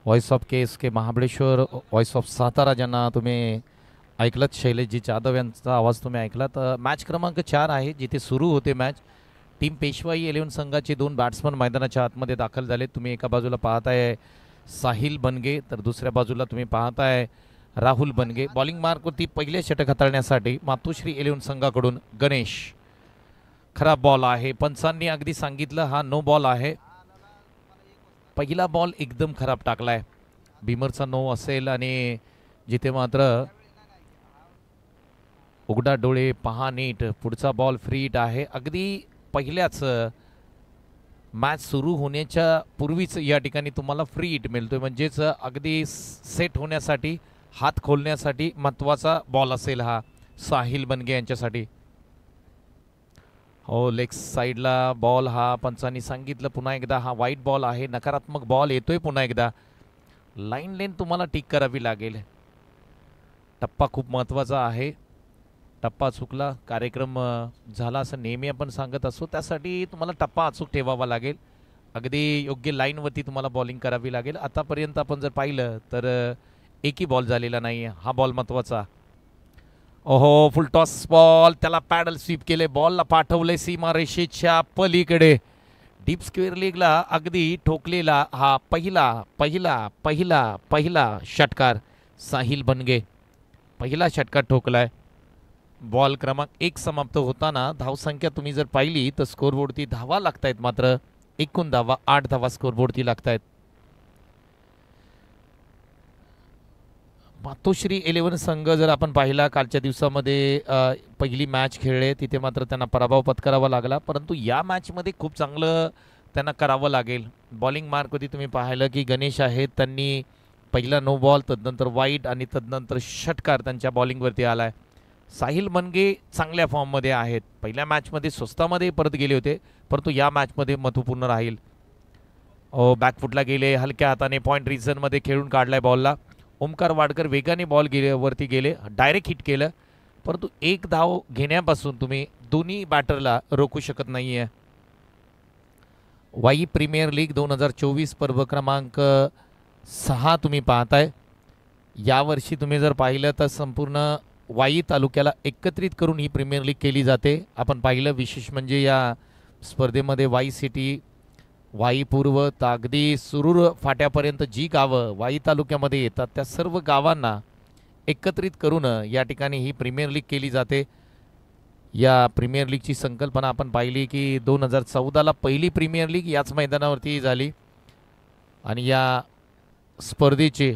Voice of case K Mahabaleshwar, voice of Satara ज्यांना तुम्ही ऐकलत, शैलेशजी जाधव यांचा आवाज तुम्ही ऐकला. तर मॅच क्रमांक 4 आहे जिथे सुरू होते मॅच. टीम पेशवाई 11 संघाचे 2 बॅट्समन मैदानाच्या आतमध्ये दाखल झाले. तुम्ही एका बाजूला पाहताय साहिल बनगे, तर दुसऱ्या बाजूला तुम्ही पाहताय राहुल बनगे. बॉलिंग मार्कवरती पहिले षटक हाताळण्यासाठी मातोश्री 11 संघाकडून गणेश. खराब बॉल आहे, पंचांनी अगदी सांगितलं हा नो बॉल आहे. पहिला बॉल एकदम खराब टाकलाय, भीमरचा नो असेल. आणि जिथे मात्र उघडा डोळे पहा नीट, पुढचा बॉल फ्री हिट आहे. अगदी पहिल्याच मॅच सुरू होण्याच्या पूर्वीच या ठिकाणी तुम्हाला फ्री हिट मिळतोय, म्हणजेच अगदी सेट होण्यासाठी, हात खोलण्यासाठी महत्त्वाचा बॉल असेल हा साहिल बनगे यांच्यासाठी. हो, लेग साईडला बॉल हा पंचांनी सांगितलं. पुन्हा एकदा हा वाईट बॉल आहे, नकारात्मक बॉल येतोय. पुन्हा एकदा लाईन लेन तुम्हाला टिक करावी लागेल. टप्पा खूप महत्त्वाचा आहे, टप्पा चुकला कार्यक्रम झाला असं नेहमी आपण सांगत असतो. त्यासाठी तुम्हाला टप्पा अचूक ठेवावा लागेल, अगदी योग्य लाईनवरती तुम्हाला बॉलिंग करावी लागेल. आतापर्यंत आपण जर पाहिलं तर एकही बॉल झालेला नाही आहे, हा बॉल महत्त्वाचा. ओहो, फुल टॉस बॉल, त्याला पॅडल स्वीप केले, बॉलला पाठवले सीमारेषेच्या पलीकडे. डीप स्क्वेअर लेगला अगदी ठोकलेला हा पहिला पहिला पहिला पहिला षटकार साहिल बनगे. पहिला षटकार ठोकलाय. बॉल क्रमांक 1 समाप्त होताना धावसंख्या तुम्ही जर पाहिली तर स्कोरबोर्डती धावा लागतायत, मात्र एकूण धावा 8 धावा स्कोरबोर्डती लागतायत. मातोश्री 11 संघ जर आपण पाहिला कालच्या दिवसामध्ये पहिली मॅच खेळले, तिथे मात्र त्यांना पराभव पत्करावा लागला. परंतु या मॅचमध्ये खूप चांगलं त्यांना करावं लागेल. बॉलिंग मार्कवरती तुम्ही पाहिलं की गणेश आहेत, त्यांनी पहिला नो बॉल, तदनंतर वाईट आणि तदनंतर षटकार त्यांच्या बॉलिंगवरती आलाय. साहिल बनगे चांगल्या फॉर्ममध्ये आहेत. पहिल्या मॅचमध्ये स्वस्तामध्ये परत गेले होते, परंतु या मॅचमध्ये महत्त्वपूर्ण राहील. बॅकफुटला गेले, हलक्या हाताने पॉईंट रिझनमध्ये खेळून काढलाय बॉलला. ओमकार वाडकर वेगाने बॉल वरती गेले, डायरेक्ट हिट केलं. परंतु एक धाव घेण्यापासून तुम्ही दोन्ही बॅटरला रोखू शकत नाही आहे. वाई प्रीमियर लीग 2024 पर्व क्रमांक 6 तुम्ही पाहताय. यावर्षी तुम्ही जर पाहिलं तर संपूर्ण वाई तालुक्याला एकत्रित करून ही प्रीमियर लीग केली जाते. आपण पाहिलं विशेष म्हणजे या स्पर्धेमध्ये वाई सिटी, वाई पूर्व, अगदी सुरूर फाट्यापर्यंत जी गावं वाई तालुक्यामध्ये येतात त्या सर्व गावांना एकत्रित करून या ठिकाणी ही प्रीमियर लीग केली जाते. या प्रीमियर लीगची संकल्पना आपण पाहिली की 2014ला पहिली प्रीमियर लीग याच मैदानावरती झाली. आणि या स्पर्धेचे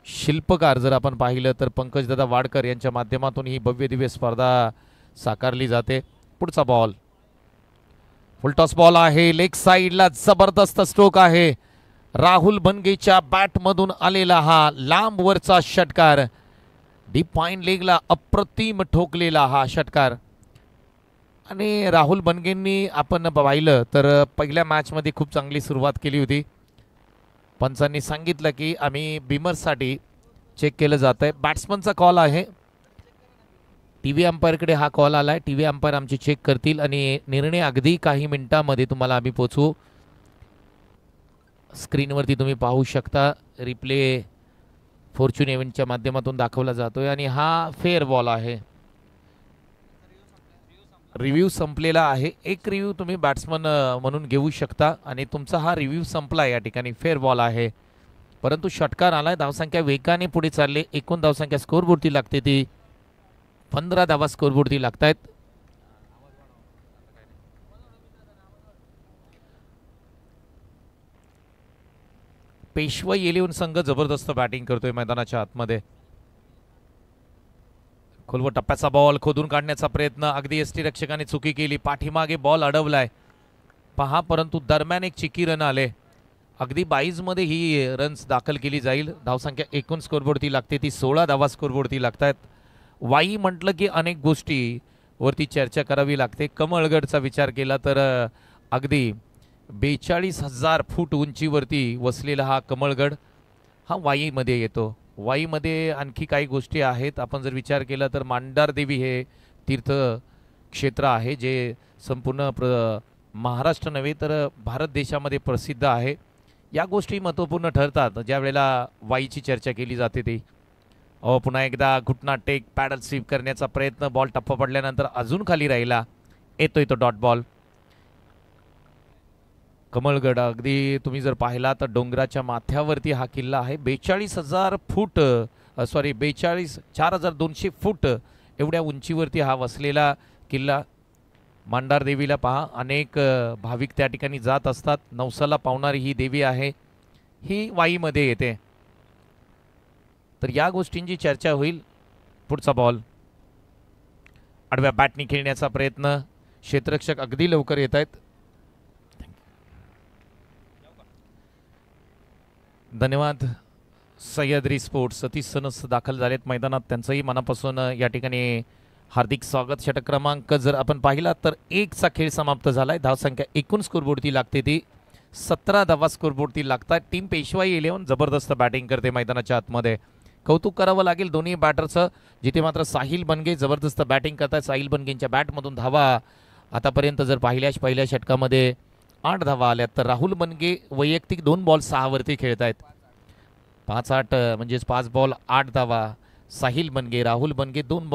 शिल्पकार जर आपण पाहिलं तर पंकजदादा वाडकर यांच्या माध्यमातून ही भव्य दिव्य स्पर्धा साकारली जाते. पुढचा बॉल फुलटॉस बॉल आहे, लेग साईडला जबरदस्त स्ट्रोक आहे. राहुल बनगेच्या बॅटमधून आलेला हा लांब वरचा षटकार, डीप पॉइंट लेगला अप्रतिम ठोकलेला हा षटकार. आणि राहुल बनगेंनी आपण पाहिलं तर पहिल्या मॅचमध्ये खूप चांगली सुरुवात केली होती. पंचांनी सांगितलं की आम्ही बिमरसाठी चेक केलं जात आहे. बॅट्समनचा कॉल आहे, टी व्ही अंपायरकडे हा कॉल आला आहे. टी व्ही अंपायर आमची चेक करतील आणि निर्णय अगदी काही मिनिटांमध्ये तुम्हाला आम्ही पोचवू. स्क्रीनवरती तुम्ही पाहू शकता, रिप्ले फॉर्च्यून इव्हेंटच्या माध्यमातून दाखवला जातोय आणि हा फेअर बॉल आहे. रिव्ह्यू संपलेला आहे. एक रिव्ह्यू तुम्ही बॅट्समन म्हणून घेऊ शकता आणि तुमचा हा रिव्ह्यू संपला. या ठिकाणी फेअर बॉल आहे, परंतु षटकार आलाय. धावसंख्या वेगाने पुढे चालले. एकूण धावसंख्या स्कोरबोर्डती लागते ती 15 धावा स्कोरबोर्डती लागतायत. पेशवाई 11 संघ जबरदस्त बॅटिंग करतोय मैदानाच्या आतमध्ये. खोलवर टप्प्याचा बॉल खोदून काढण्याचा प्रयत्न, अगदी एसटी रक्षकाने चुकी केली, पाठीमागे बॉल अडवलाय पहा, परंतु दरम्यान एक चिकी रन आले. अगदी 22 मध्ये ही रन्स दाखल केली जाईल. धावसंख्या एकूण स्कोरबोर्डती लागते ती 16 धावा स्कोरबोर्डती लागतात. वाई म्हटलं की अनेक गोष्टीवरती चर्चा करावी लागते. कमळगडचा विचार केला तर अगदी 42,000 फूट उंचीवरती वसलेला हा कमळगड हा वाईमध्ये येतो. वाईमध्ये आणखी काही गोष्टी आहेत. आपण जर विचार केला तर मांडार देवी हे तीर्थक्षेत्र आहे जे संपूर्ण महाराष्ट्र नव्हे तर भारत देशामध्ये प्रसिद्ध आहे. या गोष्टी महत्त्वपूर्ण ठरतात ज्या वेळेला वाईची चर्चा केली जाते ती. पुन्हा एकदा घुटना टेक पॅडल स्वीप करण्याचा प्रयत्न, बॉल टप्पा पडल्यानंतर अजून खाली राहिला, येतोय तो डॉट बॉल. कमळगड अगदी तुम्ही जर पाहिला तर डोंगराच्या माथ्यावरती हा किल्ला आहे. 42,000 फूट 4,200 फूट एवढ्या उंचीवरती हा वसलेला किल्ला. मांडार देवीला पहा, अनेक भाविक त्या ठिकाणी जात असतात. नवसाला पावणारी ही देवी आहे, ही वाईमध्ये येते. तर या गोष्टींची चर्चा होईल. पुढचा बॉल आडव्या बॅटनी खेळण्याचा प्रयत्न, क्षेत्ररक्षक अगदी लवकर येत आहेत. धन्यवाद. सह्याद्री स्पोर्ट्स सतीश सनस दाखल झालेत मैदानात, त्यांचंही मनापासून या ठिकाणी हार्दिक स्वागत. षटक क्रमांक जर आपण पाहिला तर 1चा खेळ समाप्त झाला आहे. धावसंख्या एकूण स्कोरबोर्डती लागते ती 17 धावा स्कोरबोर्डती लागतात. टीम पेशवाई 11 जबरदस्त बॅटिंग करते मैदानाच्या आतमध्ये. कौतुक करावं लागेल दोन्ही बॅटरचं. जिथे मात्र साहिल बनगे जबरदस्त बॅटिंग करतात. साहिल बनगेंच्या बॅटमधून धावा आतापर्यंत जर पाहिल्यास पहिल्या षटकामध्ये 8 धावा आल्यात, तर राहुल बनगे वैयक्तिक 2 बॉल 6 वरती खेळत आहेत. 5-8 म्हणजेच 5 बॉल 8 धावा. साहिल बनगे, राहुल बनगे 2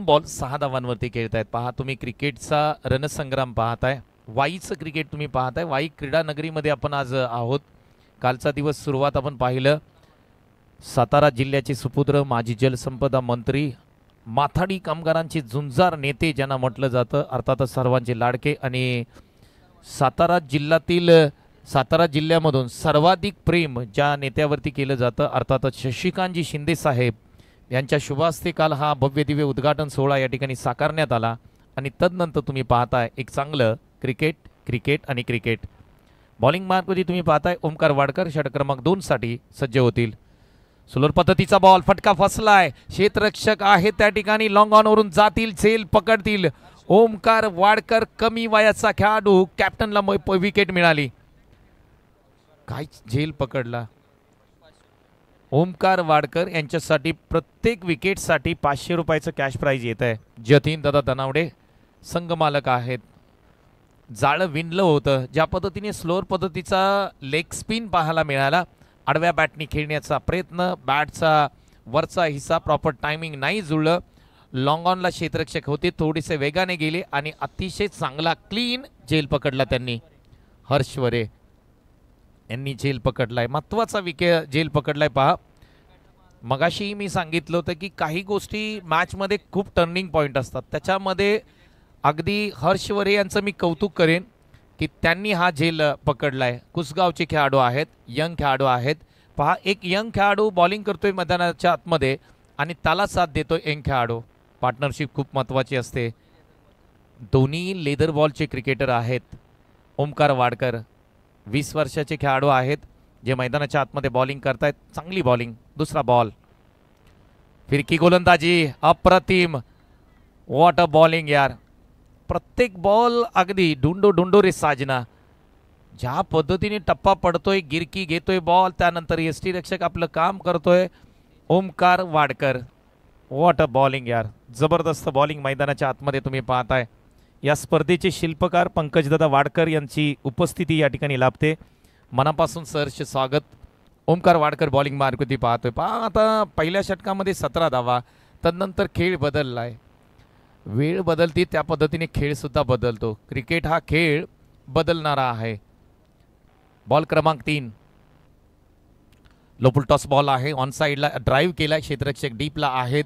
बॉल 6 धावांवरती खेळत आहेत. पहा तुम्ही क्रिकेटचा रणसंग्राम पाहताय, वाईचं क्रिकेट तुम्ही पाहताय. वाई क्रीडा नगरीमध्ये आपण आज आहोत. कालचा दिवस सुरुवात आपण पाहिलं, सातारा जिल्ह्याचे सुपुत्र, माजी जलसंपदा मंत्री, माथाडी कामगारांचे झुंजार नेते ज्यांना म्हटलं जातं, अर्थातच सर्वांचे लाडके, आणि सातारा जिल्ह्यामधून सर्वाधिक प्रेम ज्या नेत्यावरती केलं जातं, अर्थातच शशिकांतजी शिंदे साहेब यांच्या शुभास्ते काल हा भव्य दिव्य उद्घाटन सोहळा या ठिकाणी साकारण्यात आला. आणि तदनंतर तुम्ही पाहताय एक चांगलं क्रिकेट आणि क्रिकेट. बॉलिंग मार्कमध्ये तुम्ही पाहताय ओमकार वाडकर षटक क्रमांक 2 साठी सज्ज होतील. सुलर पद्धतीचा बॉल, फटका फसलाय. क्षेत्ररक्षक आहे त्या ठिकाणी, लॉंग ऑन वरून जातील, झेल पकडतील. ओमकार वाडकर कमी वयाचा खेळाडू, कॅप्टनला विकेट मिळाली. काय झेल पकडला. ओमकार वाडकर यांच्यासाठी प्रत्येक विकेटसाठी 500 रुपयाचं कॅश प्राइज येत आहे. जतीन दादा धनावडे संघ मालक आहेत. जाळं विणलं होतं. ज्या पद्धतीने स्लोअर पद्धतीचा लेग स्पिन पाहायला मिळाला. आडव्या बॅटनी खेळण्याचा प्रयत्न, बॅटचा वरचा हिस्सा प्रॉपर टायमिंग नाही जुळलं. लॉंग ऑनला क्षेत्ररक्षक होते, थोडेसे वेगाने गेले आणि अतिशय चांगला क्लीन झेल पकडला त्यांनी. हर्षवरे यांनी झेल पकडलाय, महत्वाचा विकेट झेल पकडलाय. पहा मगाशी मी सांगितलं होतं की काही गोष्टी मॅचमध्ये खूप टर्निंग पॉईंट असतात. त्याच्यामध्ये अगदी हर्षवरे यांचं मी कौतुक करेन की त्यांनी हा झेल पकडलाय. कुसगावचे खेळाडू आहेत, यंग खेळाडू आहेत. पहा एक यंग खेळाडू बॉलिंग करतोय मैदानाच्या आतमध्ये आणि त्याला साथ देतोय यंग खेळाडू. पार्टनरशिप खूप महत्त्वाची असते. दोन्ही लेदर बॉलचे क्रिकेटर आहेत. ओमकार वाडकर 20 वर्षाचे खेळाडू आहेत जे मैदानाच्या आतमध्ये बॉलिंग करतायत. चांगली बॉलिंग. दुसरा बॉल, फिरकी गोलंदाजी, अप्रतिम. व्हॉट अ बॉलिंग यार. प्रत्येक बॉल अगदी डुंडो रे साजना. ज्या पद्धतीने टप्पा पडतोय, गिरकी घेतोय बॉल, त्यानंतर यष्टी रक्षक आपलं काम करतोय. Omkar Wadkar, what a bowling यार. जबरदस्त बॉलिंग मैदानाच्या आतमध्ये तुम्ही पाहताय. या स्पर्धेचे शिल्पकार पंकजदादा वाडकर यांची उपस्थिती या ठिकाणी लाभते. मनापासून सहर्ष स्वागत. ओमकार वाडकर बॉलिंग मार्कवरती पाहतोय. पहा आता पहिल्या षटकामध्ये 17 धावा. तदनंतर खेळ बदललाय, वेळ बदलती त्या पद्धतीने खेळ सुद्धा बदलतो. क्रिकेट हा खेळ बदलणारा आहे. बॉल क्रमांक 3, लोपुल टॉस बॉल आहे. ऑन साइडला ड्राईव्ह केलाय, क्षेत्ररक्षक डीपला आहेत.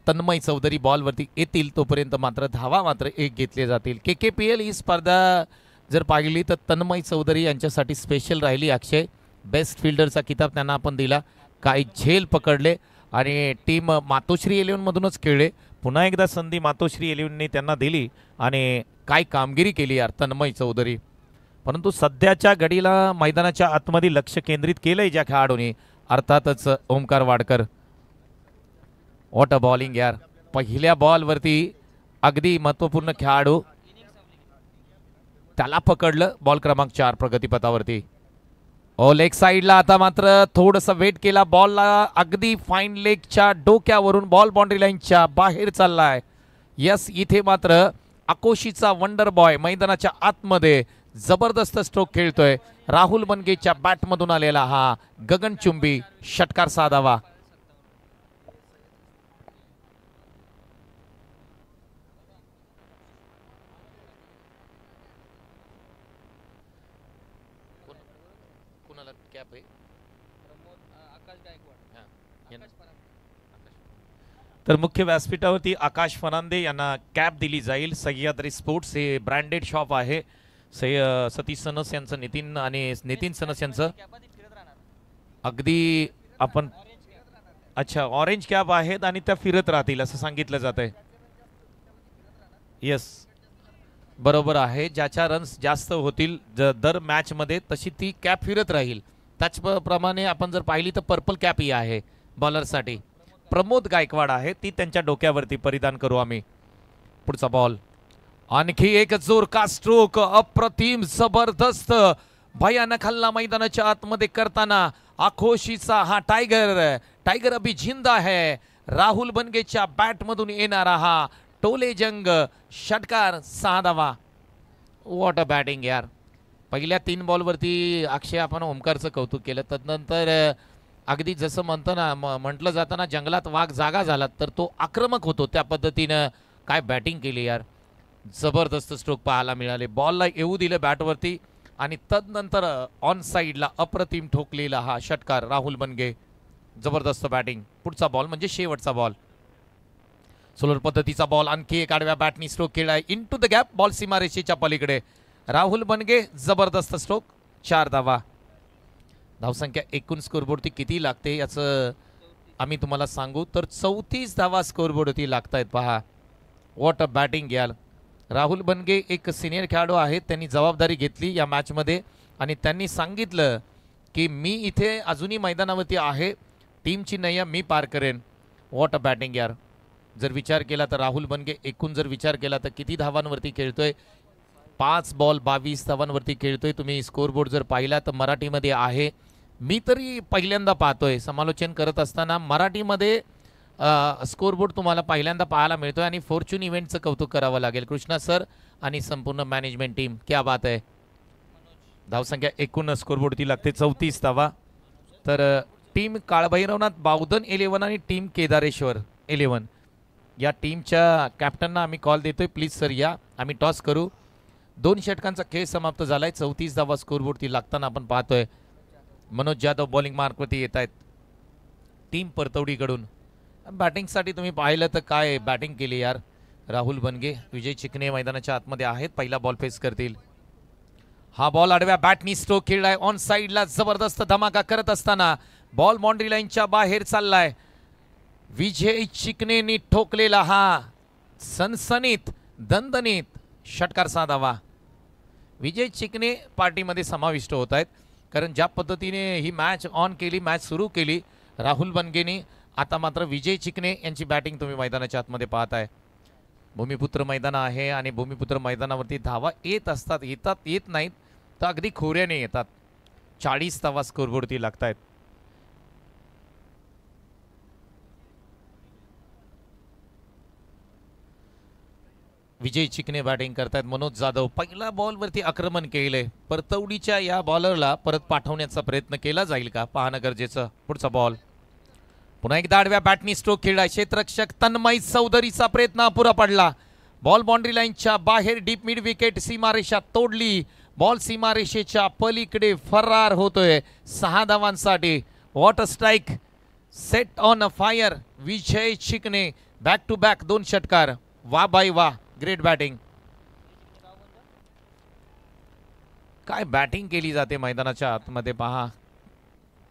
तन्मय चौधरी बॉलवरती येतील, तोपर्यंत मात्र धावा मात्र 1 घेतले जातील. KKPL ही स्पर्धा जर पाहिली तर तन्मय चौधरी यांच्यासाठी स्पेशल राहिली. अक्षय बेस्ट फिल्डरचा किताब त्यांना आपण दिला. काही झेल पकडले आणि टीम मातोश्री 11 मधूनच खेळले. पुन्हा एकदा संधी मातोश्री 11ने त्यांना दिली आणि काय कामगिरी केली यार तन्मय चौधरी. परंतु सध्याच्या घडीला मैदानाच्या आतमध्ये लक्ष केंद्रित केलंय ज्या खेळाडूने, अर्थातच Omkar Wadkar. What a bowling यार. पहिल्या बॉलवरती अगदी महत्त्वपूर्ण खेळाडू, त्याला पकडलं. बॉल क्रमांक 4 प्रगतीपथावरती. लेग साइडला आता मात्र थोडंसं वेट केला. बॉलला अगदी फाईन लेगच्या डोक्यावरून बॉल बाउंड्री लाईनच्या बाहेर चाललाय. यस, इथे मात्र आकोशीचा वंडर बॉय मैदानाच्या आतमध्ये जबरदस्त स्ट्रोक खेळतोय. राहुल बनगेच्या बॅटमधून आलेला हा गगनचुंबी षटकार साधावा. तर मुख्य व्यासपीठावरती आकाश फरांदे यांना कॅप दिली जाईल. सह्याद्री स्पोर्ट्स हे ब्रँडेड शॉप आहे. सतीश सनस यांचं नितीन सनस यांचं अगदी आपण अच्छा ऑरेंज कॅप आहेत आणि त्या फिरत राहतील असं सांगितलं जात आहे. येस बरोबर आहे. ज्याच्या रन्स जास्त होतील दर मॅच मध्ये तशी ती कॅप फिरत राहील. त्याचप्रमाणे आपण जर पाहिली तर पर्पल कॅप ही आहे बॉलरसाठी. प्रमोद गायकवाड आहे ती त्यांच्या डोक्यावरती परिधान करू आम्ही. पुढचा बॉल आणखी एक जोरदार स्ट्रोक अप्रतिम जबरदस्त भयानक हल्ला मैदानाच्या आतमध्ये करताना आखोशीचा हा टायगर अभी जिंदा है. राहुल बनगेच्या बॅटमधून येणारा हा टोले जंग षटकार 6 धावा. व्हॉट अ बॅटिंग यार. पहिल्या 3 बॉलवरती अक्षय आपण ओमकारचं कौतुक केलं. तदनंतर अगदी जसं म्हणतो ना म्हटलं जातं ना जंगलात वाघ जागा झाला तर तो आक्रमक होतो त्या पद्धतीनं काय बॅटिंग केली यार. जबरदस्त स्ट्रोक पाहायला मिळाले. बॉलला येऊ दिलं बॅटवरती आणि तदनंतर ऑन साईडला अप्रतिम ठोकलेला हा षटकार राहुल बनगे. जबरदस्त बॅटिंग. पुढचा बॉल म्हणजे शेवटचा बॉल. सोलर पद्धतीचा बॉल आणखी एक आडव्या बॅटनी स्ट्रोक केलाय इनटू द गॅप. बॉल सीमारेषेच्या पलीकडे. राहुल बनगे जबरदस्त स्ट्रोक 4 धावा. धावसंख्या एकूण स्कोरबोर्डती किती लागते याचं आम्ही तुम्हाला सांगू तर 34 धावा स्कोरबोर्डवरती लागत आहेत. पहा व्हॉट अ बॅटिंग यार. राहुल बनगे एक सिनियर खेळाडू आहेत. त्यांनी जबाबदारी घेतली या मॅचमध्ये आणि त्यांनी सांगितलं की मी इथे अजूनही मैदानावरती आहे. टीमची नय्या मी पार करेन. व्हॉट अ बॅटिंग यार. जर विचार केला तर राहुल बनगे एकूण जर विचार केला तर किती धावांवरती खेळतोय. 5 बॉल 22 धावांवरती खेळतोय. तुम्ही स्कोरबोर्ड जर पाहिला तर मराठीमध्ये आहे. मी तरी पहिल्यांदा पाहतोय समालोचन करत असताना मराठीमध्ये स्कोरबोर्ड तुम्हाला पहिल्यांदा पाहायला मिळतोय आणि फॉर्च्यून इव्हेंटचं कौतुक करावं लागेल. कृष्णा सर आणि संपूर्ण मॅनेजमेंट टीम क्या बात आहे. धावसंख्या एकूण स्कोरबोर्डती लागते 34 धावा. तर टीम काळभैरवनाथ बावधन 11 आणि टीम केदारेश्वर 11 या टीमच्या कॅप्टनना आम्ही कॉल देतोय. प्लीज सर या आम्ही टॉस करू. 2 षटकांचा खेळ समाप्त झालाय. 34 धावा स्कोरबोर्डती लागताना आपण पाहतोय. मनोज जाधव बॉलिंग मार्कवरती येत आहेत टीम परतवडीकडून. बॅटिंगसाठी तुम्ही पाहिलं तर काय बॅटिंग केली यार. राहुल बनगे विजय चिकणे मैदानाच्या आतमध्ये आहेत. पहिला बॉल फेस करतील. हा बॉल आडव्या बॅटनी स्ट्रोक खेळलाय ऑन साईडला. जबरदस्त धमाका करत असताना बॉल बाउंड्री लाईनच्या बाहेर चाललाय. विजय चिकणेनी ठोकलेला हा सनसनीत दणदणीत षटकार 6 धावा. विजय चिकणे पार्टीमध्ये समाविष्ट होत आहेत कारण ज्या पद्धतीने ही मॅच ऑन केली मॅच सुरू केली राहुल बनगेने. आता मात्र विजय चिकणे यांची बॅटिंग तुम्ही मैदानाच्या आतमध्ये पाहताय. भूमिपुत्र मैदान आहे आणि भूमिपुत्र मैदानावरती धावा येत असतात. येत नाहीत तर अगदी खोऱ्याने येतात. 40 धावा स्कोरबोर्डती लागत आहेत. विजय चिकणे बॅटिंग करतायत. मनोज जाधव पहिल्या बॉलवरती आक्रमण केले. परतवडीच्या या बॉलरला परत पाठवण्याचा प्रयत्न केला जाईल का पाहणं गरजेचं. पुढचा बॉल पुन्हा एकदा आडव्या बॅटनी स्ट्रोक खेळला. क्षेत्ररक्षक तन्मय चौधरीचा प्रयत्न अपुरा पडला. बॉल बाउंड्री लाईनच्या बाहेर डीप मिड विकेट. सीमारेषा तोडली. बॉल सीमारेषेच्या पलीकडे फरार होतोय 6 धावांसाठी. What a strike. Set on a fire. Vijay Chikane back to back 2 षटकार. वा बाय वा. Great batting. काय बॅटिंग केली जाते मैदानाच्या आतमध्ये पहा.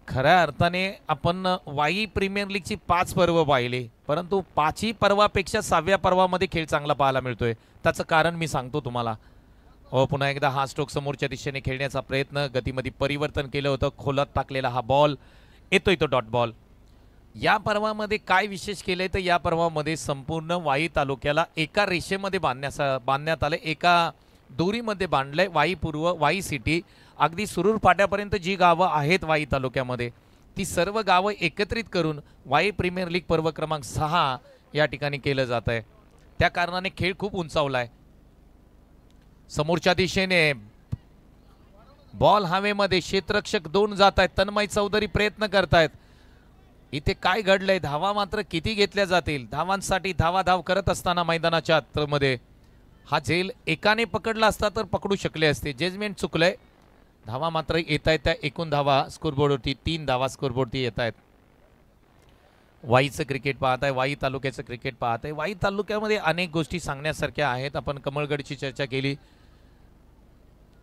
खऱ्या अर्थाने आपण वाई प्रीमियर लीगची 5 पर्व पाहिली परंतु 5ही पर्वापेक्षा 6व्या पर्वामध्ये खेळ चांगला पाहायला मिळतोय. त्याचं कारण मी सांगतो तुम्हाला. पुन्हा एकदा हा स्ट्रोक समोरच्या दिशेने खेळण्याचा प्रयत्न. गतीमध्ये परिवर्तन केलं होतं. खोलात टाकलेला हा बॉल येतोय तो डॉट बॉल. या पर्वामध्ये काय विशेष केलंय तर या पर्वामध्ये संपूर्ण वाई तालुक्याला एका रेषेमध्ये बांधण्यात आले. एका दोरीमध्ये बांधलंय. वाई पूर्व वाई सिटी अगदी सुरूर फाट्यापर्यंत जी गावं आहेत वाई तालुक्यामध्ये ती सर्व गावं एकत्रित करून वाई प्रीमियर लीग पर्व क्रमांक 6 या ठिकाणी केलं जात आहे. त्या कारणाने खेळ खूप उंचावलाय. समोरच्या दिशेने बॉल हवेमध्ये, क्षेत्ररक्षक 2 जात आहेत, तन्मय चौधरी प्रयत्न करतायत. इथे काय घडलंय, धावा मात्र किती घेतल्या जातील. धावांसाठी धावाधाव करत असताना मैदानाच्या आतमध्ये हा झेल एकाने पकडला असता तर पकडू शकले असते. जजमेंट चुकलंय. धावा मात्र येत आहेत, त्या एकूण धावा स्कोरबोर्डवरती 3 धावा स्कोरबोर्डवरती येत आहेत. वाईचं क्रिकेट पाहत आहे, वाई तालुक्याचं क्रिकेट पाहत आहे. वाई तालुक्यामध्ये अनेक गोष्टी सांगण्यासारख्या आहेत. आपण कमळगडची चर्चा केली,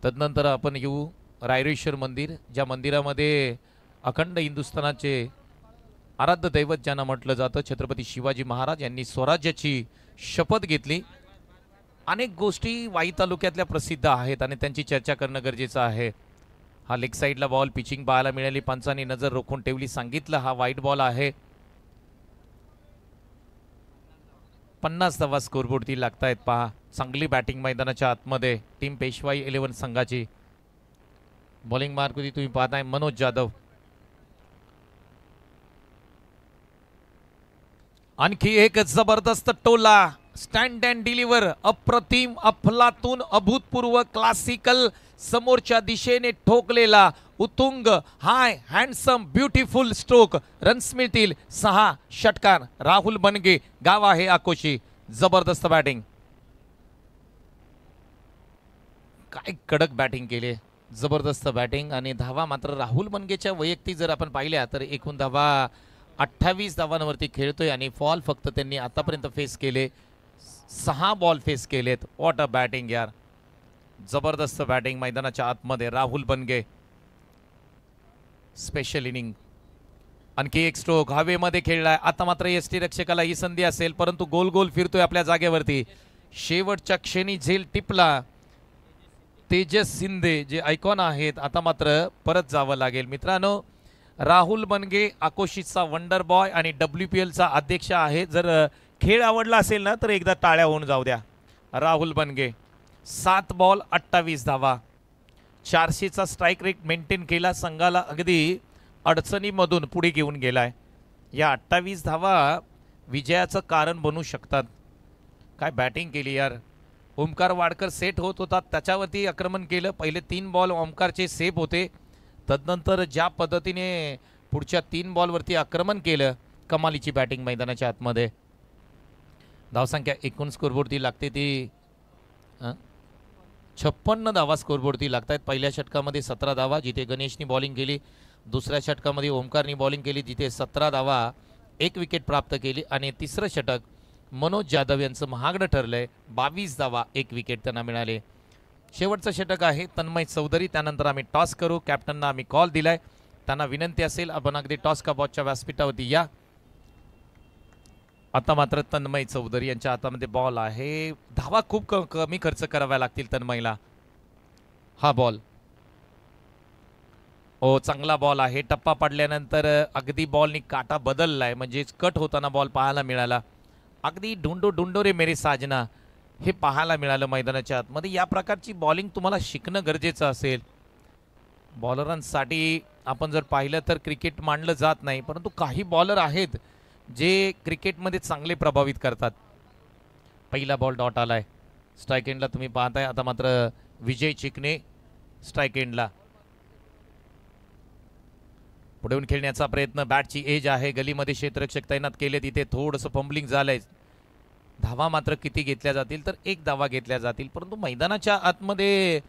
तदनंतर आपण येऊ रायरेश्वर मंदिर, ज्या मंदिरामध्ये अखंड हिंदुस्थानाचे आराध्य दैवत ज्यांना म्हटलं जातं, छत्रपती शिवाजी महाराज यांनी स्वराज्याची शपथ घेतली. अनेक गोष्टी वाई तालुक्यातल्या प्रसिद्ध आहेत आणि त्यांची चर्चा करणं गरजेचं आहे. हा लेग साईडला बॉल पिचिंग पाहायला मिळाली, पंचांनी नजर रोखून ठेवली, सांगितलं हा वाईट बॉल आहे. 50 धावा स्कोरबोर्डती लागतायत. पहा चांगली बॅटिंग मैदानाच्या आतमध्ये टीम पेशवाई 11 संघाची. बॉलिंग मार्कवरती तुम्ही पाहताय मनोज जाधव. आणखी एक जबरदस्त टोला, स्टँड अँड डिलिव्हर, अप्रतिम, अफलातून, अभूतपूर्व, क्लासिकल, समोरच्या दिशेने ठोकलेला उत्तुंग, हाय, हँडसम, ब्युटिफुल स्ट्रोक. रन्स मिळतील 6 षटकार. राहुल बनगे, गाव आहे आकोशी. जबरदस्त बॅटिंग, काय कडक बॅटिंग केली, जबरदस्त बॅटिंग. आणि धावा मात्र राहुल बनगेच्या वैयक्तिक जर आपण पाहिल्या तर एकूण धावा 28 धावांवरती खेळतोय आणि फॉल फक्त त्यांनी आतापर्यंत फेस केले 6 बॉल फेस केलेत. व्हॉट अ बॅटिंग यार, जबरदस्त बॅटिंग मैदानाच्या आतमध्ये. राहुल बनगे स्पेशल इनिंग. आणखी एक स्ट्रोक हवेमध्ये खेळलाय. आता मात्र एसटी रक्षकाला ही संधी असेल, परंतु गोल गोल फिरतोय आपल्या जागेवरती. शेवटच्या क्षणी झेल टिपला. तेजस शिंदे जे आयकॉन आहेत, आता मात्र परत जावं लागेल. मित्रांनो, राहुल बनगे आकोशीचा वंडर बॉय आणि WPLचा अध्यक्ष आहे. जर खेळ आवडला असेल ना तर एकदा टाळ्या होऊन जाऊ द्या. राहुल बनगे 7 बॉल 28 धावा, 400चा स्ट्राईक रेट मेंटेन केला. संघाला अगदी अडचणीमधून पुढे घेऊन गेलाय. या 28 धावा विजयाचं कारण बनू शकतात. काय बॅटिंग केली यार. ओमकार वाडकर सेट होत होता, त्याच्यावरती आक्रमण केलं. पहिले 3 बॉल ओमकारचे सेफ होते, तदनंतर ज्या पद्धतीने पुढच्या 3 बॉलवरती आक्रमण केलं, कमालीची बॅटिंग मैदानाच्या आतमध्ये. धावसंख्या एकूण स्कोरबोर्डती लागते ती 56 धावा स्कोरबोर्डती लागतात. पहिल्या षटकामध्ये 17 धावा जिथे गणेशनी बॉलिंग केली, दुसऱ्या षटकामध्ये ओमकारनी बॉलिंग केली जिथे 17 धावा 1 विकेट प्राप्त केली. आणि तिसरं षटक मनोज जाधव यांचं महागडं ठरलंय, 22 धावा 1 विकेट त्यांना मिळाले. शेवटचं षटक आहे तन्मय चौधरी. त्यानंतर आम्ही टॉस करू. कॅप्टनना आम्ही कॉल दिलाय, त्यांना विनंती असेल आपण अगदी टॉस का बॉलच्या व्यासपीठावरती या. आता मात्र तन्मय चौधरी यांच्या हातामध्ये बॉल आहे. धावा खूप कमी खर्च कराव्या लागतील तन्मयला. हा बॉल चांगला बॉल आहे. टप्पा पडल्यानंतर अगदी बॉलनी काटा बदललाय, म्हणजे कट होताना बॉल पाहायला मिळाला. अगदी ढुंडो ढुंडो रे मेरे साजना हे पाहायला मिळालं मैदानाच्या आतमध्ये. या प्रकारची बॉलिंग तुम्हाला शिकणं गरजेचं असेल. बॉलरांसाठी आपण जर पाहिलं तर क्रिकेट मांडलं जात नाही, परंतु काही बॉलर आहेत जे क्रिकेटमध्ये चांगले प्रभावित करतात. पहिला बॉल डॉट आलाय स्ट्राईक एंडला, तुम्ही पाहताय. आता मात्र विजय चिकणे स्ट्राईक एंडला. पुढे येऊन खेळण्याचा प्रयत्न, बॅटची एज आहे, गलीमध्ये क्षेत्ररक्षक तैनात केले, तिथे थोडंसं फंबलिंग झालंय. धावा मात्र किती घेतल्या जातील तर 1 धावा घेतल्या जातील. परंतु मैदानाच्या आतमध्ये